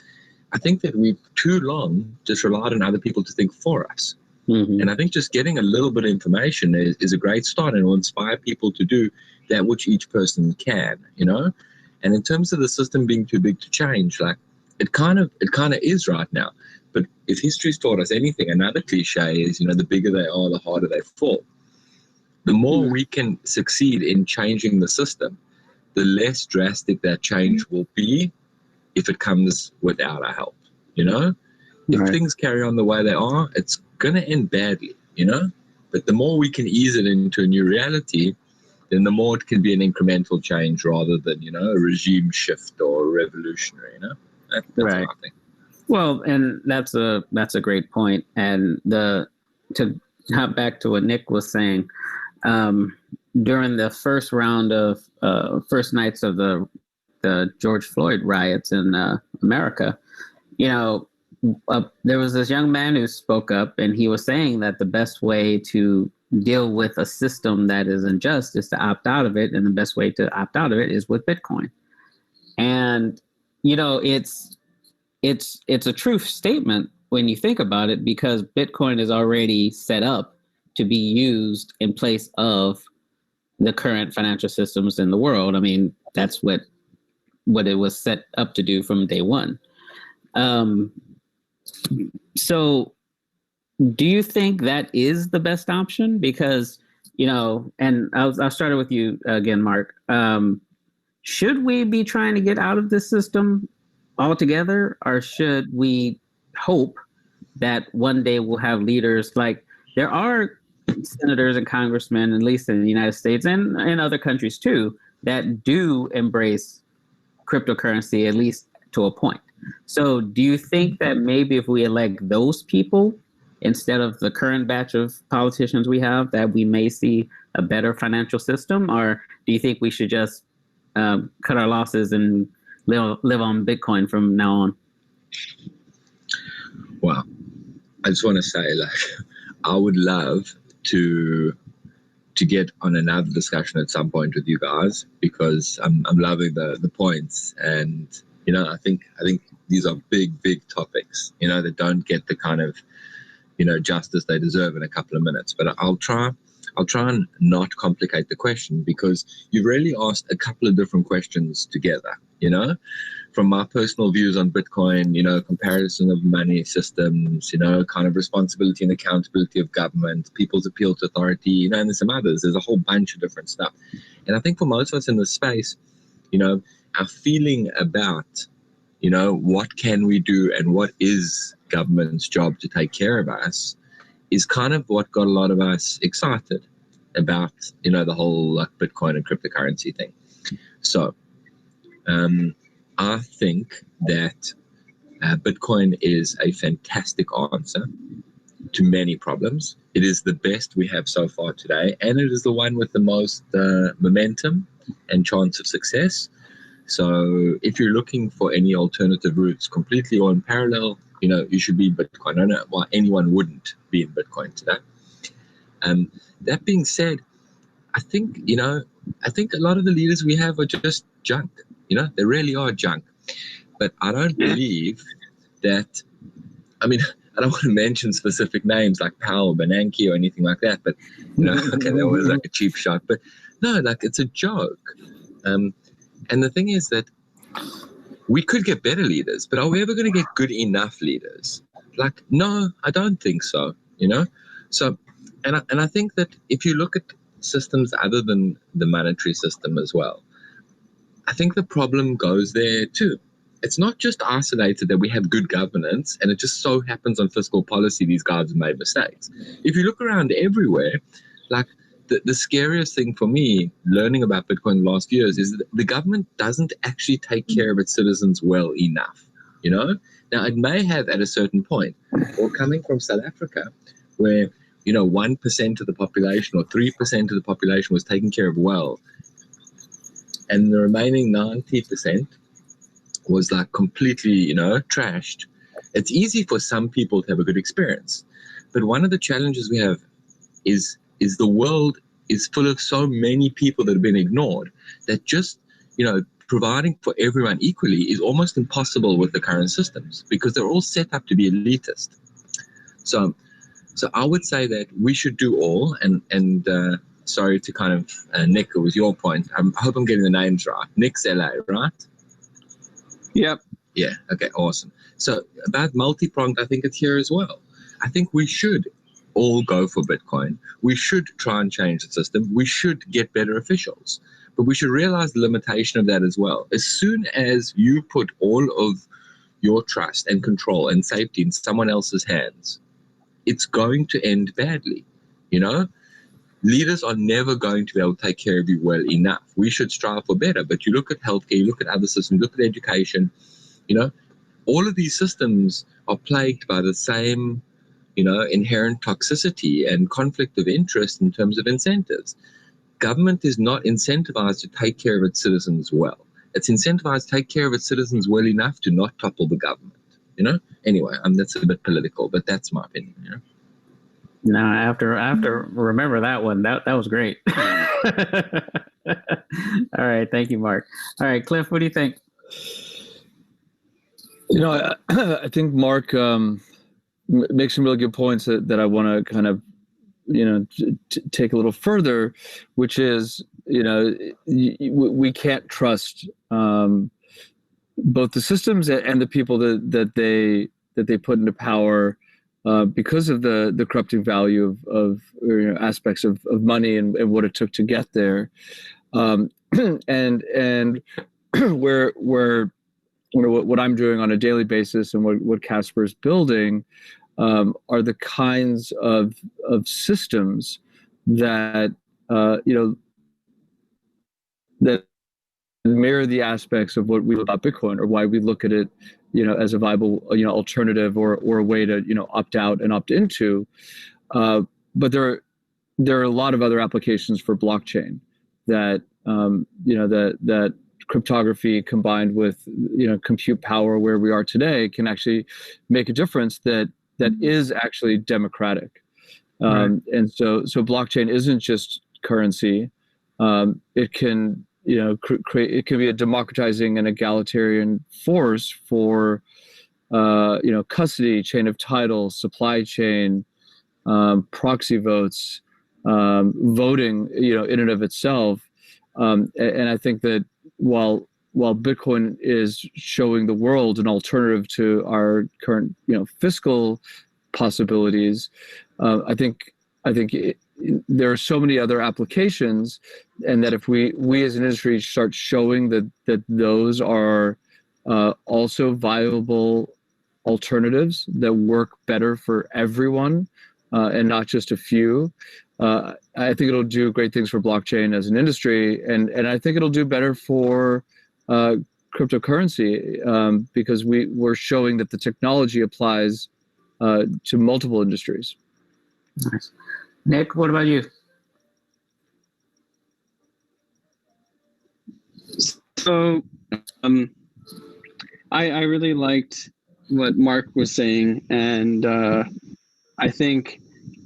I think that we've too long just relied on other people to think for us. And I think just getting a little bit of information is a great start, and will inspire people to do that which each person can, And in terms of the system being too big to change, like, it kind of is right now. But if history's taught us anything, another cliche is, the bigger they are, the harder they fall. The more we can succeed in changing the system, the less drastic that change will be if it comes without our help, If things carry on the way they are, it's going to end badly, But the more we can ease it into a new reality, then the more it can be an incremental change rather than, a regime shift or a revolutionary, That's what I think. Well, and that's a great point. And to hop back to what Nick was saying, during the first round of first nights of the George Floyd riots in America, there was this young man who spoke up, and he was saying that the best way to deal with a system that is unjust is to opt out of it, and the best way to opt out of it is with Bitcoin. And it's a true statement when you think about it, because Bitcoin is already set up to be used in place of the current financial systems in the world. I mean, that's what it was set up to do from day one. So do you think that is the best option? Because, and I'll start with you again, Mark. Should we be trying to get out of this system altogether, or should we hope that one day we'll have leaders, like there are senators and congressmen, at least in the United States and in other countries too, that do embrace cryptocurrency, at least to a point. So do you think that maybe if we elect those people instead of the current batch of politicians we have, that we may see a better financial system? Or do you think we should just cut our losses and live on Bitcoin from now on? Wow. I just want to say, I would love to get on another discussion at some point with you guys, because I'm loving the points, and I think these are big topics, that don't get the kind of justice they deserve in a couple of minutes. But I'll try and not complicate the question, because you've really asked a couple of different questions together, from my personal views on Bitcoin, comparison of money systems, kind of responsibility and accountability of government, people's appeal to authority, and there's some others. There's a whole bunch of different stuff. And I think for most of us in this space, our feeling about, what can we do and what is government's job to take care of us is kind of what got a lot of us excited about, the whole Bitcoin and cryptocurrency thing. So I think that Bitcoin is a fantastic answer to many problems. It is the best we have so far today, and it is the one with the most momentum and chance of success. So if you're looking for any alternative routes completely or in parallel, you should be Bitcoin. I don't know why anyone wouldn't be in Bitcoin today. That being said, I think a lot of the leaders we have are just junk. They really are junk. But I don't believe that, I don't want to mention specific names like Powell or Bernanke or anything like that, but, okay, that was like a cheap shot. But no, like it's a joke. And the thing is that we could get better leaders, but are we ever going to get good enough leaders? Like, no, I don't think so, So, and I think that if you look at systems other than the monetary system as well, I think the problem goes there too. It's not just isolated that we have good governance and it just so happens on fiscal policy these guys have made mistakes. If you look around everywhere, like the scariest thing for me learning about Bitcoin the last years is that the government doesn't actually take care of its citizens well enough. Now it may have at a certain point, or coming from South Africa where 1% of the population or 3% of the population was taken care of well, and the remaining 90% was like completely, trashed. It's easy for some people to have a good experience. But one of the challenges we have is the world is full of so many people that have been ignored that just, providing for everyone equally is almost impossible with the current systems because they're all set up to be elitist. So I would say that we should do all, and sorry to kind of, Nick, it was your point. I hope I'm getting the names right. Nick's LA, right? Yep. Yeah. Okay. Awesome. So about multi-pronged, I think it's here as well. I think we should all go for Bitcoin. We should try and change the system. We should get better officials, but we should realize the limitation of that as well. As soon as you put all of your trust and control and safety in someone else's hands, it's going to end badly. Leaders are never going to be able to take care of you well enough. We should strive for better, but you look at healthcare, you look at other systems, look at education, all of these systems are plagued by the same, inherent toxicity and conflict of interest in terms of incentives. Government is not incentivized to take care of its citizens well. It's incentivized to take care of its citizens well enough to not topple the government, Anyway, that's a bit political, but that's my opinion, No, I have to remember that one. That was great. All right, thank you, Mark. All right, Cliff, what do you think? I think Mark makes some really good points that I want to kind of, take a little further, which is, we can't trust both the systems and the people that they put into power. Because of the corrupting value of aspects of money and what it took to get there, and where what I'm doing on a daily basis and what Casper's building are the kinds of systems that that mirror the aspects of what we love about Bitcoin, or why we look at it as a viable alternative or a way to opt out and opt into. But there are a lot of other applications for blockchain that that cryptography combined with compute power where we are today can actually make a difference that is actually democratic. Right. And so blockchain isn't just currency. It can create. It can be a democratizing and egalitarian force for custody, chain of title, supply chain, proxy votes, voting. In and of itself. And I think that while Bitcoin is showing the world an alternative to our current fiscal possibilities, I think there are so many other applications, and that if we as an industry start showing that those are also viable alternatives that work better for everyone and not just a few, I think it'll do great things for blockchain as an industry, and I think it'll do better for cryptocurrency because we're showing that the technology applies to multiple industries. Nice. Nick, what about you? So, I really liked what Mark was saying, and I think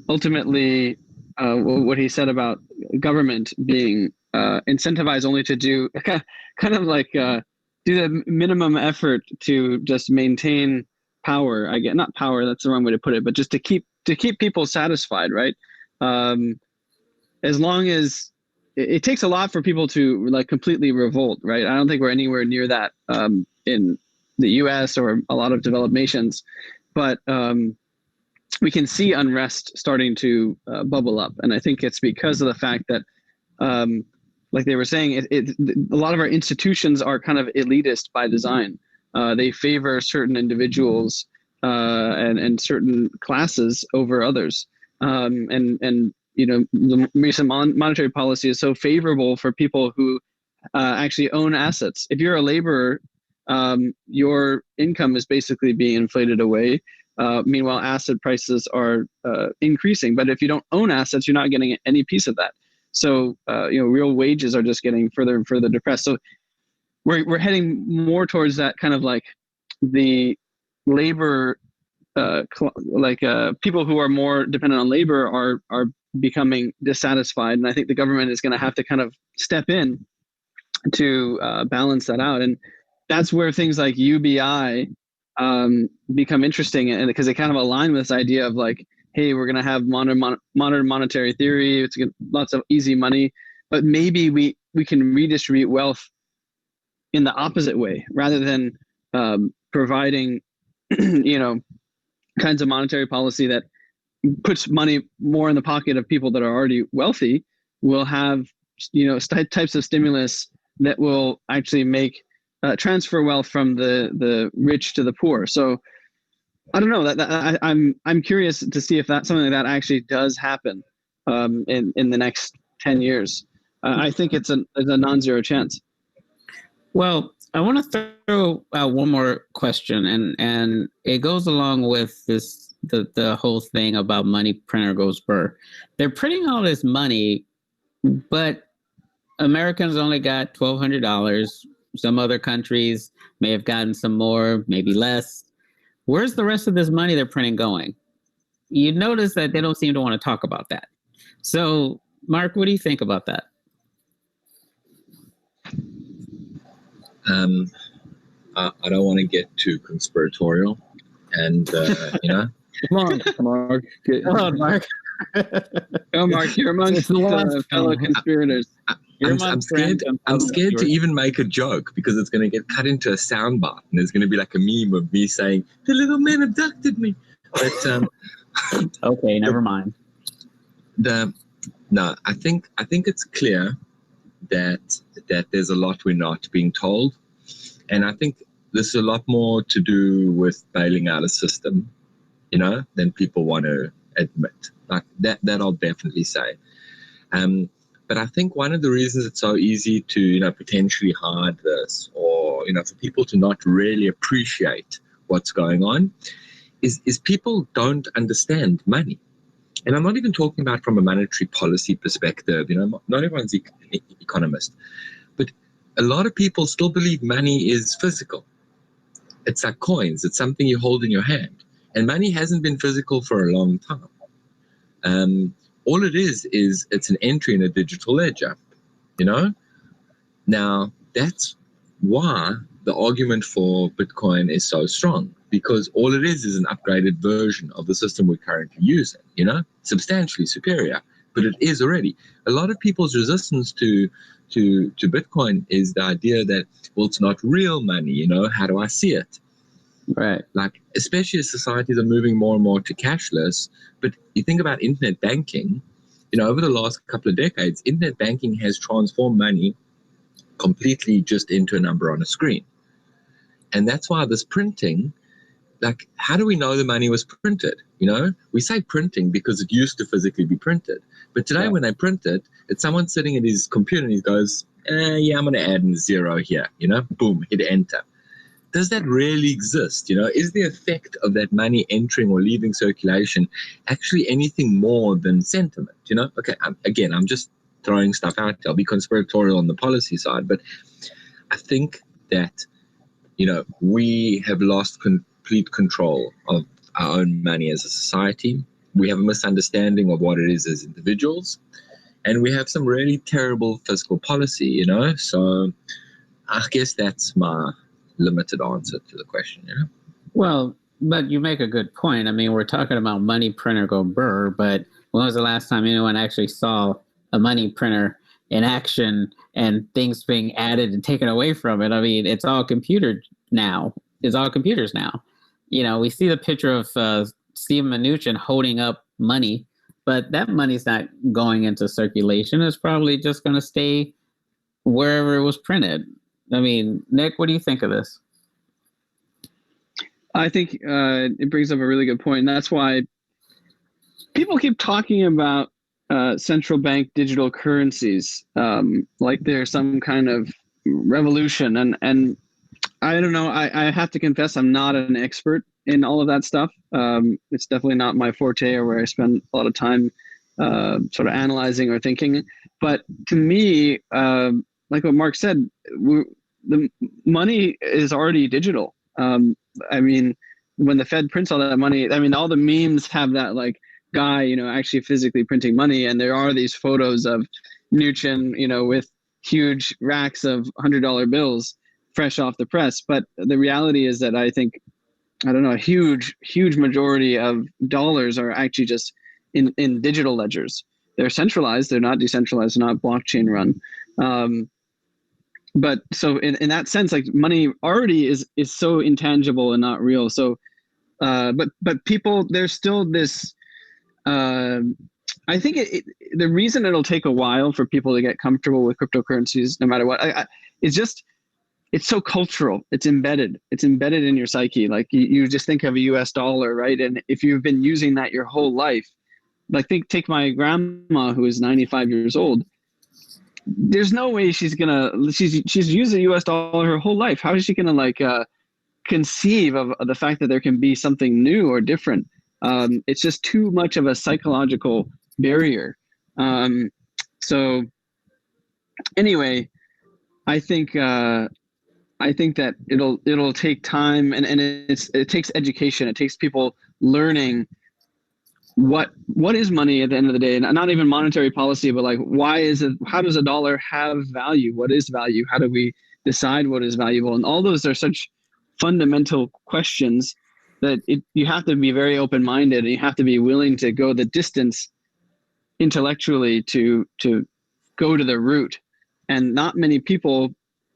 ultimately what he said about government being incentivized only to do kind of like do the minimum effort to just maintain power. I get not power, that's the wrong way to put it, but just to keep people satisfied, right? As long as it takes a lot for people to like completely revolt, right? I don't think we're anywhere near that in the U.S. or a lot of developed nations, but we can see unrest starting to bubble up, and I think it's because of the fact that, like they were saying, a lot of our institutions are kind of elitist by design. They favor certain individuals and certain classes over others, and you know, the recent monetary policy is so favorable for people who actually own assets. If you're a laborer, your income is basically being inflated away. Meanwhile, asset prices are increasing. But if you don't own assets, you're not getting any piece of that. So, you know, real wages are just getting further and further depressed. So we're heading more towards that kind of like the labor, people who are more dependent on labor are becoming dissatisfied. And I think the government is going to have to kind of step in to balance that out. And that's where things like UBI become interesting, and because they kind of align with this idea of like, hey, we're going to have modern monetary theory. It's lots of easy money, but maybe we can redistribute wealth in the opposite way rather than providing, you know, kinds of monetary policy that puts money more in the pocket of people that are already wealthy. We'll have, you know, types of stimulus that will actually make transfer wealth from the rich to the poor. So I don't know, I'm curious to see if that something like that actually does happen in the next 10 years. I think it's a non-zero chance. Well, I want to throw out one more question, and it goes along with this the whole thing about money printer goes burr. They're printing all this money, but Americans only got $1,200. Some other countries may have gotten some more, maybe less. Where's the rest of this money they're printing going? You notice that they don't seem to want to talk about that. So, Mark, what do you think about that? I don't want to get too conspiratorial, and you know. Come on, Mark. Come on, Mark. Oh, Mark, you're amongst fellow conspirators. I'm scared to even make a joke because it's going to get cut into a soundbite, and there's going to be like a meme of me saying the little man abducted me. But okay, never mind. I think it's clear that there's a lot we're not being told, and I think there's a lot more to do with bailing out a system, you know, than people want to admit. Like that I'll definitely say. But I think one of the reasons it's so easy to, you know, potentially hide this, or, you know, for people to not really appreciate what's going on is people don't understand money. And I'm not even talking about from a monetary policy perspective, you know, not everyone's economist, but a lot of people still believe money is physical. It's like coins. It's something you hold in your hand. And money hasn't been physical for a long time. All it is it's an entry in a digital ledger, you know? Now, that's why the argument for Bitcoin is so strong, because all it is an upgraded version of the system we're currently using, you know? Substantially superior, but it is already. A lot of people's resistance to Bitcoin is the idea that, well, it's not real money, you know? How do I see it? Right. Like, especially as societies are moving more and more to cashless. But you think about internet banking, you know, over the last couple of decades, internet banking has transformed money completely just into a number on a screen. And that's why this printing, like, how do we know the money was printed? You know, we say printing because it used to physically be printed. But today, when they print it, it's someone sitting at his computer and he goes, yeah, I'm going to add in 0 here, you know, boom, hit enter. does that really exist? Is the effect of that money entering or leaving circulation actually anything more than sentiment? Okay, I'm just throwing stuff out there. I'll be conspiratorial on the policy side, but I think that, we have lost complete control of our own money as a society. We have a misunderstanding of what it is as individuals, and we have some really terrible fiscal policy, so I guess that's my limited answer to the question. Well, but you make a good point. I mean, we're talking about money printer go brr, but when was the last time anyone actually saw a money printer in action and things being added and taken away from it? I mean, it's all computer now. It's all computers now. We see the picture of Steven Mnuchin holding up money, but that money's not going into circulation. It's probably just going to stay wherever it was printed. I mean, Nick, what do you think of this? I think it brings up a really good point, and that's why people keep talking about central bank digital currencies like they're some kind of revolution. And I don't know. I have to confess, I'm not an expert in all of that stuff. It's definitely not my forte or where I spend a lot of time sort of analyzing or thinking. But to me, like what Mark said, the money is already digital. I mean, when the Fed prints all that money, I mean, all the memes have that like guy, actually physically printing money. And there are these photos of Mnuchin, with huge racks of $100 bills fresh off the press. But the reality is that I think, I don't know, a huge majority of dollars are actually just in digital ledgers. They're centralized. They're not decentralized, not blockchain run. But so in that sense, like money already is so intangible and not real. So, but people, there's still this, I think the reason it'll take a while for people to get comfortable with cryptocurrencies, no matter what, it's just, it's so cultural. It's embedded in your psyche. Like you just think of a US dollar, right? And if you've been using that your whole life, like take my grandma who is 95 years old. There's no way she's used the US dollar her whole life. How is she gonna conceive of the fact that there can be something new or different? It's just too much of a psychological barrier. So anyway, I think that it'll take time, and it takes education. It takes people learning what is money at the end of the day, and not even monetary policy, but like how does a dollar have value? What is value? How do we decide what is valuable? And all those are such fundamental questions that you have to be very open-minded, and you have to be willing to go the distance intellectually to go to the root. And not many people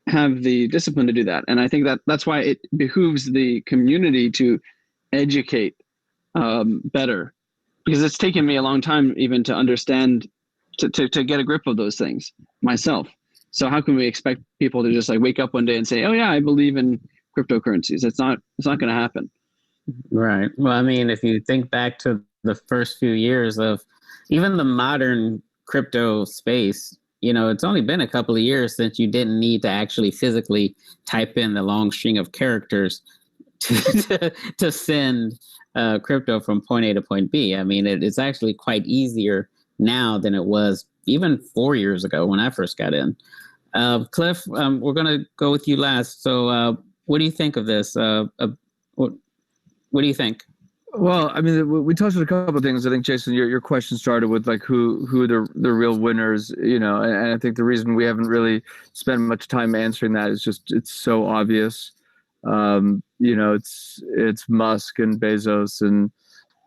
have the discipline to do that. And I think that's why it behooves the community to educate better, because it's taken me a long time even to understand, to get a grip of those things myself. So how can we expect people to just like wake up one day and say, oh yeah, I believe in cryptocurrencies? It's not going to happen. Right. Well, I mean, if you think back to the first few years of even the modern crypto space, it's only been a couple of years since you didn't need to actually physically type in the long string of characters to send crypto from point A to point B. I mean, it's actually quite easier now than it was even 4 years ago when I first got in. Cliff, we're going to go with you last. So what do you think of this? What do you think? Well, I mean, we touched on a couple of things. I think, Jason, your question started with like who are the real winners, and I think the reason we haven't really spent much time answering that is just it's so obvious. It's Musk and Bezos and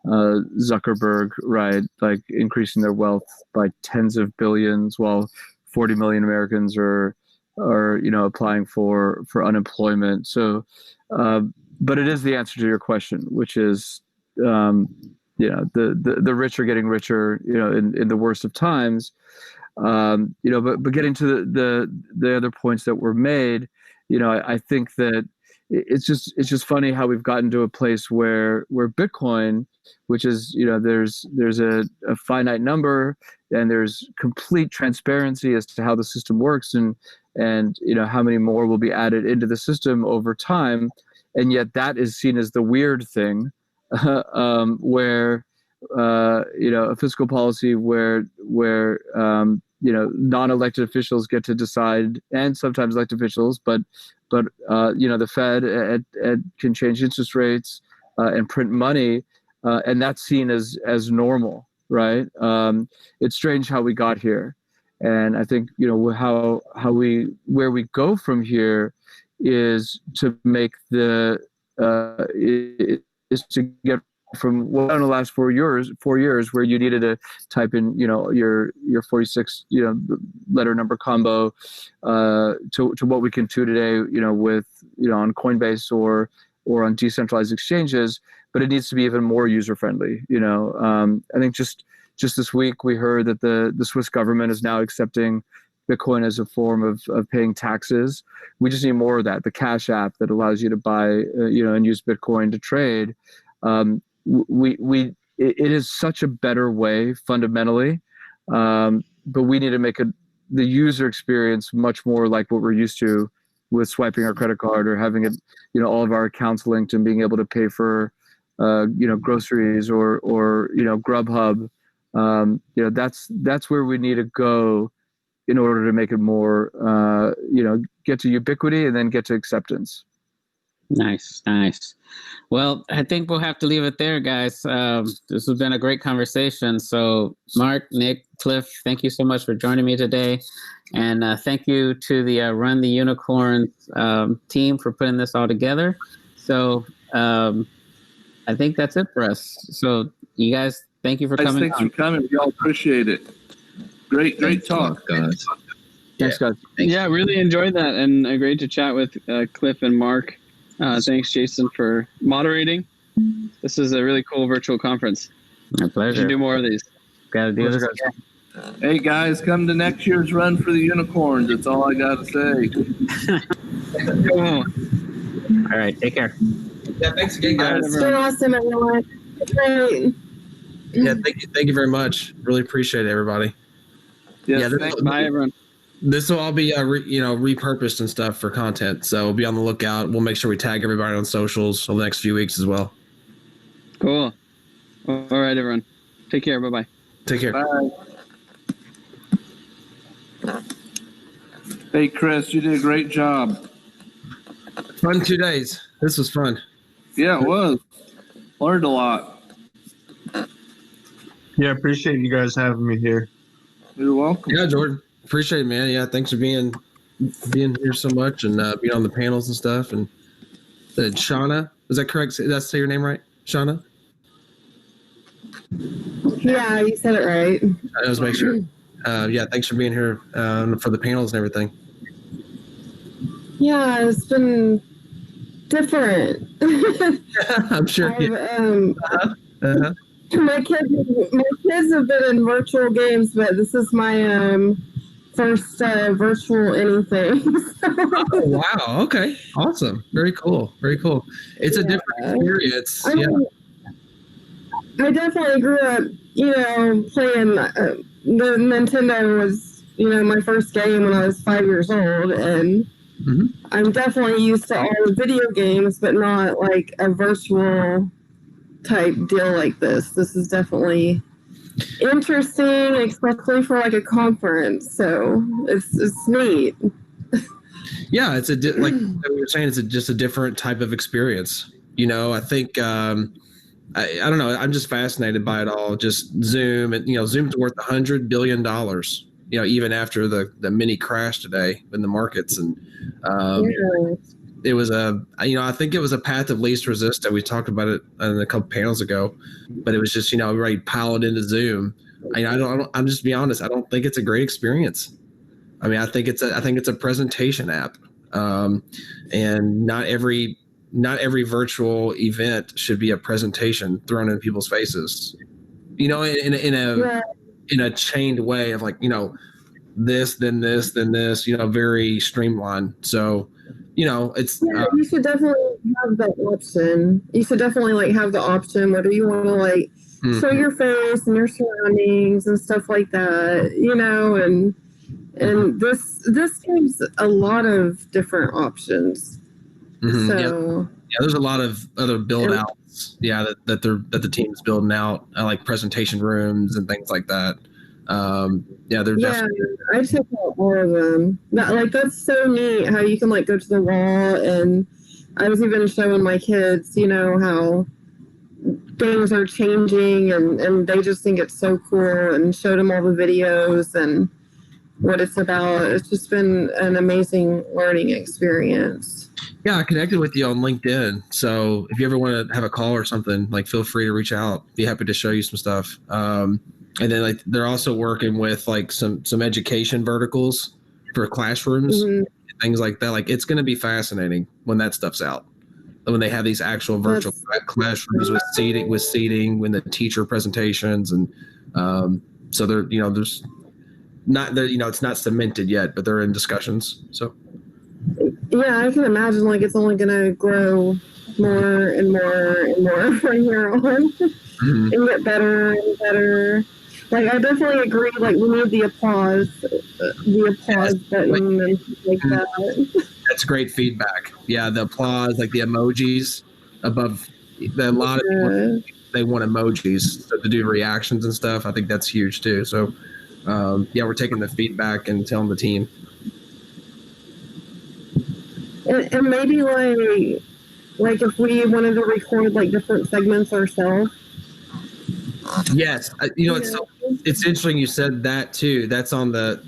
Zuckerberg, right? Like increasing their wealth by tens of billions, while 40 million Americans are applying for unemployment. So, but it is the answer to your question, which is, the rich are getting richer, in the worst of times. But getting to the other points that were made, I think that it's just funny how we've gotten to a place where Bitcoin which is, there's a finite number, and there's complete transparency as to how the system works, and how many more will be added into the system over time. And yet that is seen as the weird thing, where a fiscal policy where non-elected officials get to decide, and sometimes elected officials, but the Fed can change interest rates and print money, and that's seen as normal, right? It's strange how we got here, and I think where we go from here is to make is to get from in the last 4 years where you needed to type in your 46 letter number combo to what we can do today with on Coinbase or on decentralized exchanges, but it needs to be even more user friendly. I think just this week we heard that the Swiss government is now accepting Bitcoin as a form of paying taxes. We just need more of that. The Cash App that allows you to buy and use Bitcoin to trade. It is such a better way fundamentally, but we need to make the user experience much more like what we're used to with swiping our credit card or having it, all of our accounts linked and being able to pay for, groceries or Grubhub. That's where we need to go in order to make it more, get to ubiquity and then get to acceptance. Nice. Well, I think we'll have to leave it there, guys. This has been a great conversation. So Mark, Nick, Cliff, thank you so much for joining me today. And thank you to the Run the Unicorn team for putting this all together. So I think that's it for us. So you guys, thank you for coming. Thanks for coming. We all appreciate it. Great talk, guys. Thanks, guys. Yeah, really enjoyed that, and great to chat with Cliff and Mark. Thanks, Jason, for moderating. This is a really cool virtual conference. My We pleasure. should do more of these. Gotta do this. Hey guys, come to next year's Run for the Unicorns. That's all I got to say. Cool. All right, take care. Yeah, thanks again, guys. Bye, It's been awesome, everyone. Great. Yeah, thank you very much. Really appreciate it, everybody. Yes, Yeah, thank- Bye, everyone. This will all be repurposed and stuff for content, so be on the lookout. We'll make sure we tag everybody on socials over the next few weeks as well. Cool. All right, everyone. Take care. Bye-bye. Take care. Bye. Hey Chris, you did a great job. Fun 2 days. This was fun. Yeah, it was. Learned a lot. Yeah, appreciate you guys having me here. You're welcome. Yeah, Jordan. Appreciate it, man. Yeah, thanks for being here so much and being on the panels and stuff. And Shauna, is that correct? Did I say your name right? Shauna? Yeah, you said it right. I was making sure. Yeah, thanks for being here for the panels and everything. Yeah, it's been different. I'm sure. I've, my kids have been in virtual games, but this is my first virtual anything. Oh, wow. Okay. Awesome. Very cool. It's a different experience. I mean, I definitely grew up, playing the Nintendo was, my first game when I was 5 years old, and I'm definitely used to all the video games, but not like a virtual type deal like this. This is definitely interesting, especially for like a conference. So it's neat. Yeah, it's like we were saying, it's just a different type of experience. I think I don't know. I'm just fascinated by it all. Just Zoom, and Zoom's worth $100 billion. Even after the mini crash today in the markets, and it was I think it was a path of least resistance. We talked about it in a couple panels ago, but it was just everybody piled into Zoom. I'm just be honest. I don't think it's a great experience. I mean, I think it's a presentation app, and not every virtual event should be a presentation thrown in people's faces. In a chained way of this, then this, then this. Very streamlined. So, it's you should definitely have that option. You should definitely like have the option whether you want to like show your face and your surroundings and stuff like that, you know, and this gives a lot of different options. So yeah, there's a lot of other build outs. Yeah, that the team's building out, like presentation rooms and things like that. They're definitely. I check out all of them. That's so neat how you can like go to the wall, and I was even showing my kids, you know, how things are changing, and they just think it's so cool, and showed them all the videos and what it's about. It's just been an amazing learning experience. Yeah, I connected with you on LinkedIn. So if you ever want to have a call or something, like feel free to reach out. Be happy to show you some stuff. And then like they're also working with like some education verticals for classrooms, things like that. Like it's going to be fascinating when that stuff's out. When they have these actual virtual classrooms with seating, when the teacher presentations, and so they're there's not there it's not cemented yet, but they're in discussions. So. Yeah, I can imagine like it's only going to grow more and more and more from here on and get better and better. Like I definitely agree. Like we need the applause button and stuff like that. That's great feedback. Yeah, the applause, like the emojis above. A lot of people, they want emojis to do reactions and stuff. I think that's huge too. So, we're taking the feedback and telling the team. And maybe like if we wanted to record like different segments ourselves. Yes, it's interesting you said that too. That's on the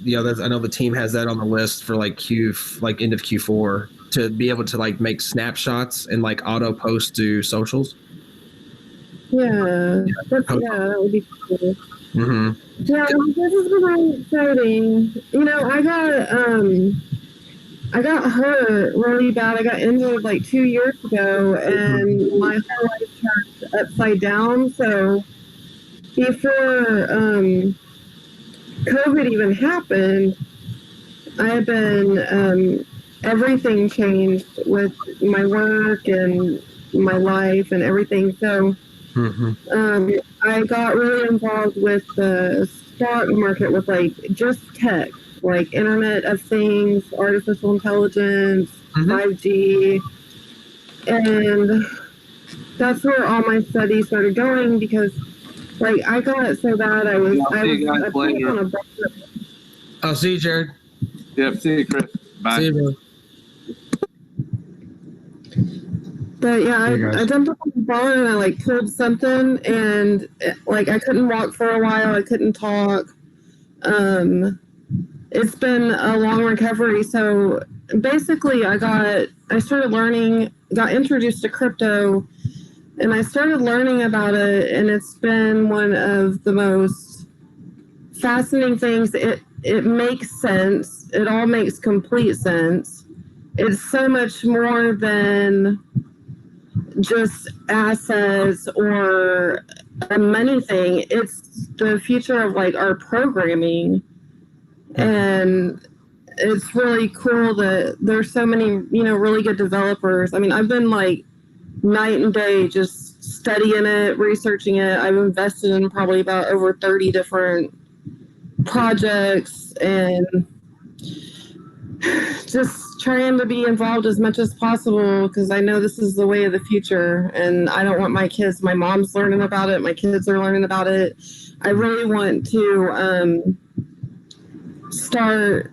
I know the team has that on the list for like end of Q4 to be able to like make snapshots and like auto post to socials. Yeah, that would be cool. Yeah, this has been really exciting. You know, I got hurt really bad. I got injured like 2 years ago, and my whole life turned upside down. So before COVID even happened, I had been everything changed with my work and my life and everything. So I got really involved with the stock market with like just tech. Like Internet of Things, artificial intelligence, 5G. And that's where all my studies started going because like I got so bad I was on a budget. I'll see you, Jared. Yep, see you, Chris. Bye. See you, bro. But yeah, I jumped up on the bar and I like pulled something and like I couldn't walk for a while. I couldn't talk. It's been a long recovery. So basically I started learning, got introduced to crypto, and I started learning about it, and it's been one of the most fascinating things. It makes sense. It all makes complete sense. It's so much more than just assets or a money thing. It's the future of like our programming. And it's really cool that there's so many, really good developers. I mean, I've been like night and day just studying it, researching it. I've invested in probably about over 30 different projects and just trying to be involved as much as possible because I know this is the way of the future and I don't want my mom's learning about it, my kids are learning about it. I really want to start,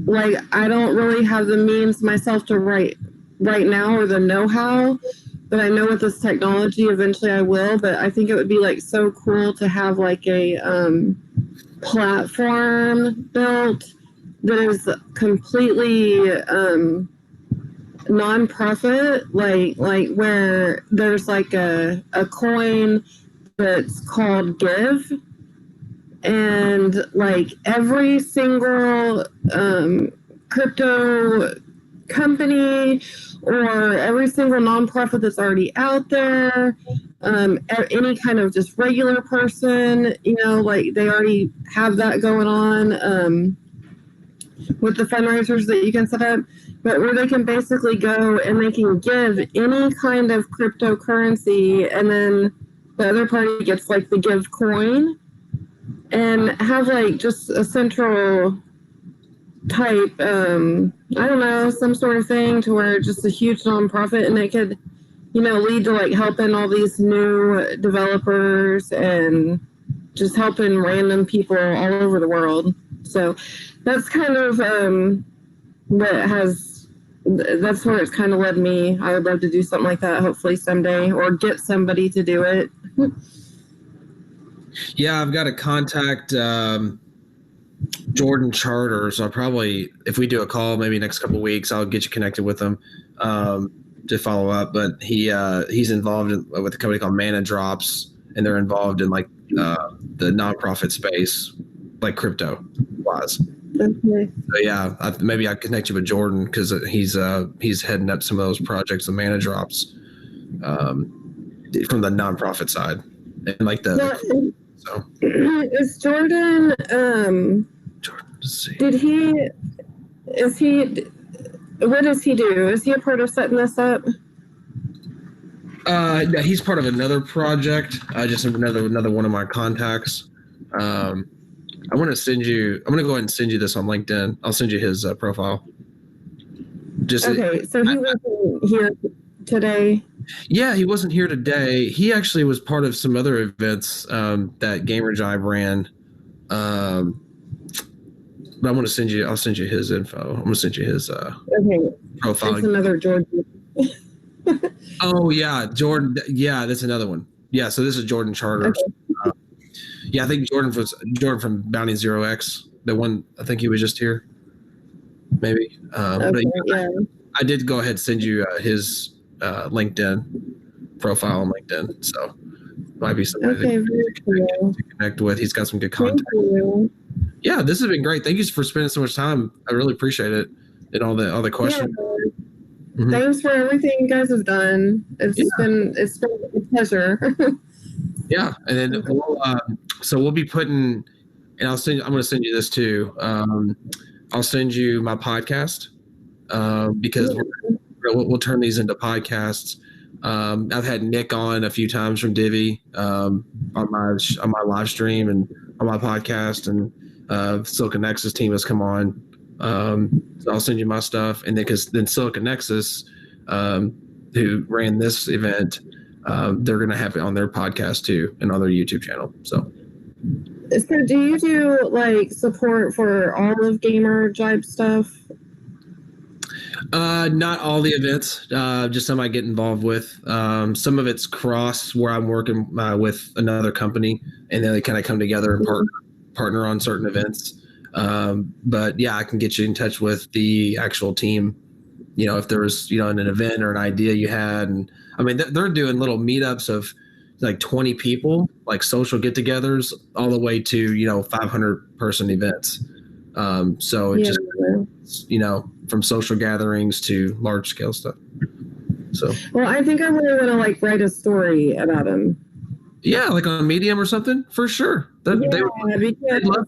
like, I don't really have the means myself to write right now or the know-how, but I know with this technology eventually I will. But I think it would be like so cool to have like a platform built that is completely non-profit, like where there's like a coin that's called Give. And like every single crypto company or every single nonprofit that's already out there, any kind of just regular person, like they already have that going on. with the fundraisers that you can set up, but where they can basically go and they can give any kind of cryptocurrency, and then the other party gets like the give coin, and have like just a central type, I don't know, some sort of thing to where it's just a huge nonprofit, and it could, lead to like helping all these new developers and just helping random people all over the world. So that's kind of that's where it's kind of led me. I would love to do something like that hopefully someday, or get somebody to do it. Yeah, I've got to contact Jordan Charter, so I'll probably, if we do a call maybe next couple of weeks, I'll get you connected with him to follow up. But he's involved with a company called Mana Drops, and they're involved in like the nonprofit space, like crypto wise. Okay. So yeah, maybe I connect you with Jordan, because he's heading up some of those projects, the Mana Drops, from the nonprofit side, and like the. So is Jordan? What does he do? Is he a part of setting this up? No, he's part of another project. Just another one of my contacts. I'm going to go ahead and send you this on LinkedIn. I'll send you his profile. Okay, so he wasn't here today. Yeah, he wasn't here today. He actually was part of some other events that Gamer Jive ran. But I'm going to send you. I'll send you his info. I'm going to send you his profile. That's another Jordan. Oh yeah, Jordan. Yeah, that's another one. Yeah, so this is Jordan Charter. Okay. Yeah, I think Jordan from Bounty Zero X. The one, I think he was just here. Maybe. But yeah. I did go ahead and send you his LinkedIn profile on LinkedIn, so might be somebody to connect with. He's got some good content. Yeah, this has been great. Thank you for spending so much time. I really appreciate it, and all the questions. Yeah. Mm-hmm. Thanks for everything you guys have done. It's been a pleasure. Yeah, and then we'll be putting, and I'm going to send you this too. I'll send you my podcast because we'll turn these into podcasts. I've had Nick on a few times from Divi on my live stream and on my podcast, and Silicon Nexus team has come on. So I'll send you my stuff, and then Silicon Nexus, who ran this event, they're going to have it on their podcast too and on their YouTube channel. So do you do like support for all of Gamer Jive stuff? Not all the events, just some I get involved with. Some of it's cross where I'm working with another company, and then they kind of come together and partner on certain events. But yeah, I can get you in touch with the actual team. If there was, an event or an idea you had, and I mean, they're doing little meetups of like 20 people, like social get-togethers, all the way to 500 person events. So it just from social gatherings to large scale stuff. So well, I think I really want to like write a story about him. Yeah, like on Medium or something, for sure. Because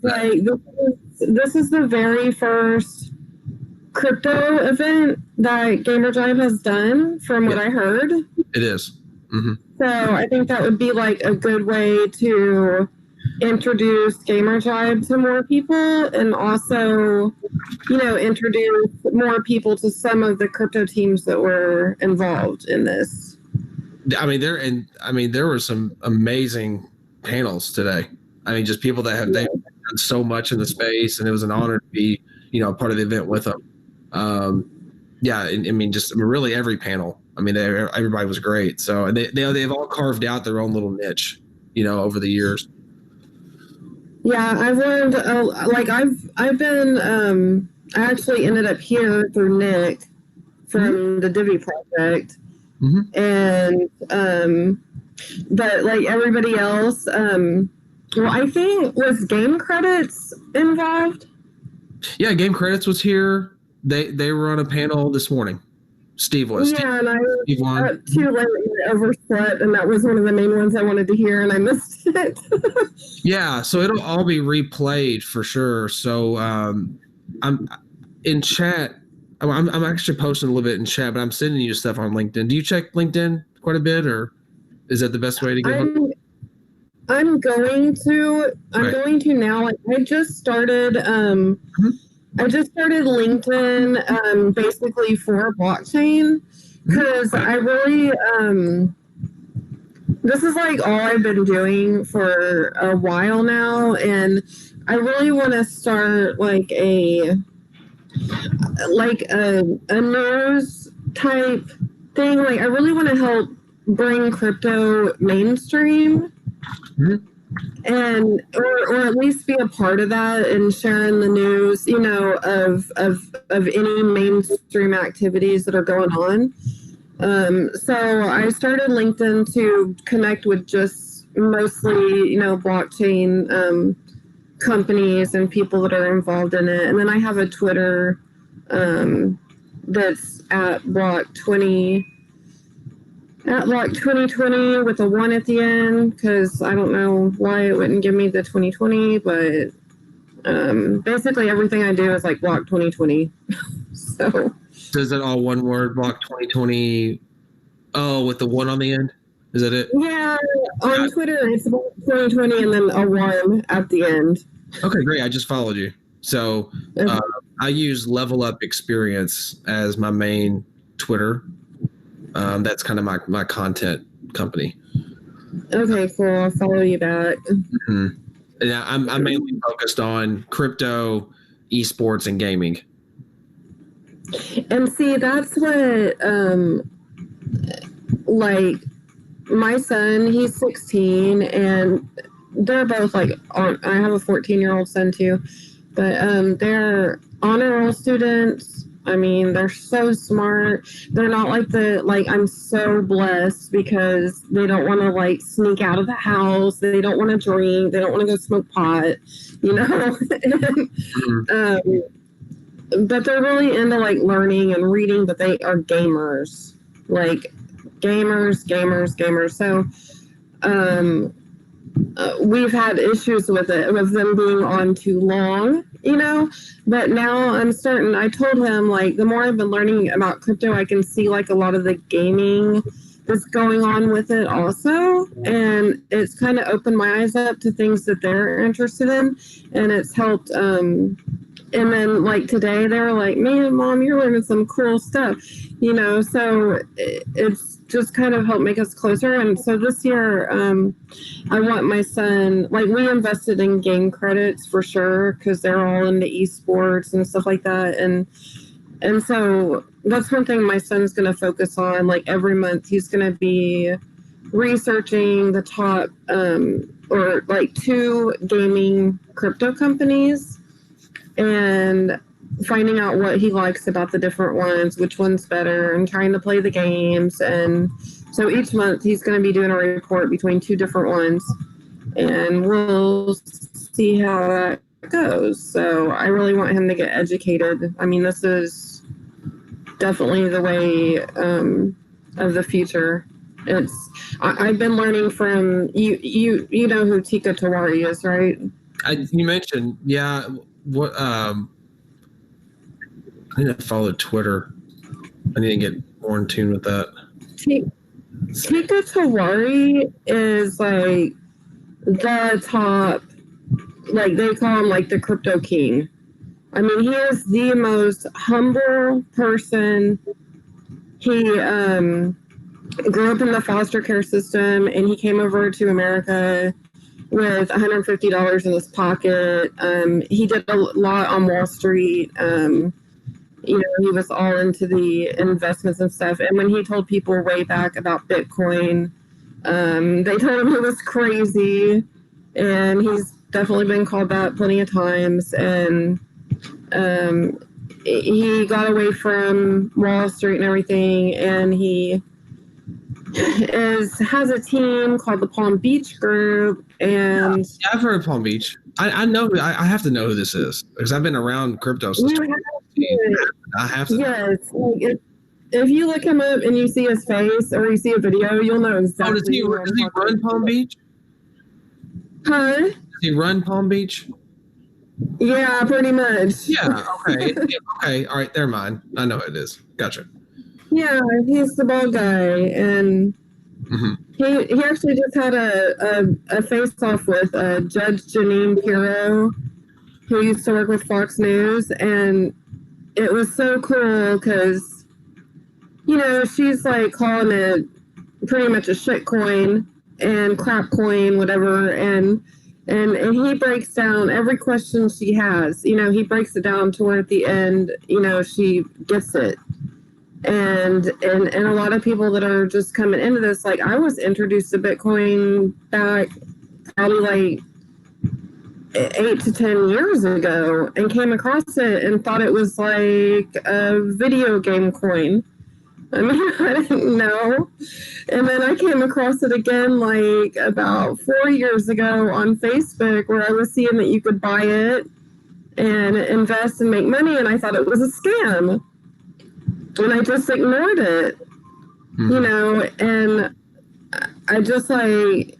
like this is the very first crypto event that Gamer Jive has done, from what I heard. It is. Mm-hmm. So I think that would be like a good way to introduce Gamer Jive to more people, and also, introduce more people to some of the crypto teams that were involved in this. There were some amazing panels today. Just people that have they've done so much in the space, and it was an honor to be, part of the event with them. Really every panel. Everybody was great. So they've all carved out their own little niche, over the years. Yeah, I've learned. I've been. I actually ended up here through Nick from the Divi project, and but like everybody else, I think was Game Credits involved. Yeah, Game Credits was here. They were on a panel this morning. Steve was. Yeah, and I was up too late and overslept, and that was one of the main ones I wanted to hear, and I missed it. Yeah, so it'll all be replayed for sure. So I'm in chat. I'm actually posting a little bit in chat, but I'm sending you stuff on LinkedIn. Do you check LinkedIn quite a bit, or is that the best way to get? I'm going to now. Like I just started. I just started LinkedIn basically for blockchain because I really this is like all I've been doing for a while now, and I really want to start like a news type thing. Like I really want to help bring crypto mainstream. And or at least be a part of that and sharing the news, you know, of any mainstream activities that are going on. So I started LinkedIn to connect with just mostly, you know, blockchain companies and people that are involved in it. And then I have a Twitter that's at Block 2020 with a 1 at the end, because I don't know why it wouldn't give me the 2020, but basically everything I do is like Block 2020. So is that all one word, Block 2020? Oh, with the 1 on the end? Is that it? Yeah, on Twitter it's Block 2020 and then a 1 at the end. Okay, great. I just followed you. So I use Level Up Experience as my main Twitter. That's kind of my content company. Okay, cool. I'll follow you back. Mm-hmm. And I'm mainly focused on crypto, esports, and gaming. And see, that's what, like, my son, he's 16, and they're both like, I have a 14-year-old son too, but they're honor roll students. I mean, they're so smart. They're not like I'm so blessed because they don't want to like sneak out of the house. They don't want to drink. They don't want to go smoke pot, you know? But they're really into like learning and reading, but they are gamers, like gamers. So, we've had issues with them being on too long, you know, but now I told him, like, the more I've been learning about crypto, I can see like a lot of the gaming that's going on with it also, and it's kind of opened my eyes up to things that they're interested in, and it's helped. And then like today they were like, man, Mom, you're learning some cool stuff, you know, so it's just kind of helped make us closer. And so this year I want my son, like, we invested in game credits for sure because they're all into esports and stuff like that, and so that's one thing my son's going to focus on. Like every month he's going to be researching the top or like 2 gaming crypto companies and finding out what he likes about the different ones, which one's better, and trying to play the games. And so each month he's going to be doing a report between 2 different ones, and we'll see how that goes. So I really want him to get educated. I mean, this is definitely the way of the future. I've been learning from you know who Tika Tawari is, right? You mentioned, yeah. What I need to follow Twitter. I need to get more in tune with that. Tika Tawari is like the top, like they call him like the crypto king. I mean, he is the most humble person. He grew up in the foster care system, and he came over to America with $150 in his pocket. He did a lot on Wall Street. You know, he was all into the investments and stuff. And when he told people way back about Bitcoin, they told him he was crazy. And he's definitely been called that plenty of times. And he got away from Wall Street and everything. And he has a team called the Palm Beach Group, and yeah, I've heard of Palm Beach. I know. I have to know who this is because I've been around crypto since. I have to. Yes, like if you look him up and you see his face or you see a video, you'll know exactly. Does he run Palm Beach? Huh? Does he run Palm Beach? Yeah, pretty much. Yeah. Okay. Okay. All right. Never mind. I know what it is. Gotcha. Yeah, he's the bald guy, and Mm-hmm. he actually just had a face off with Judge Janine Pirro, who used to work with Fox News, and it was so cool because, you know, she's like calling it pretty much a shit coin and crap coin, whatever, and he breaks down every question she has. You know, he breaks it down to where at the end, you know, she gets it. And a lot of people that are just coming into this, like I was introduced to Bitcoin back probably like 8 to 10 years ago and came across it and thought it was like a video game coin. I mean, I didn't know. And then I came across it again like about 4 years ago on Facebook, where I was seeing that you could buy it and invest and make money, and I thought it was a scam. And I just ignored it, you know, and I just like,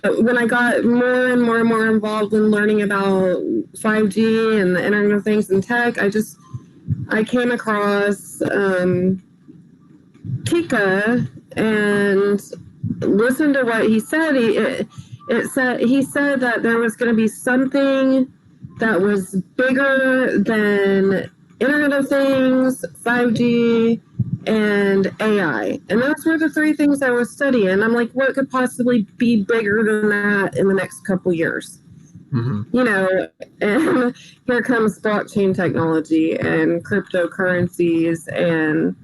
when I got more and more and more involved in learning about 5G and the Internet of Things and tech, I came across Tika and listened to what he said. He said that there was going to be something that was bigger than Internet of Things, 5G, and AI. And those were the three things I was studying. I'm like, what could possibly be bigger than that in the next couple years? Mm-hmm. You know, and here comes blockchain technology and cryptocurrencies and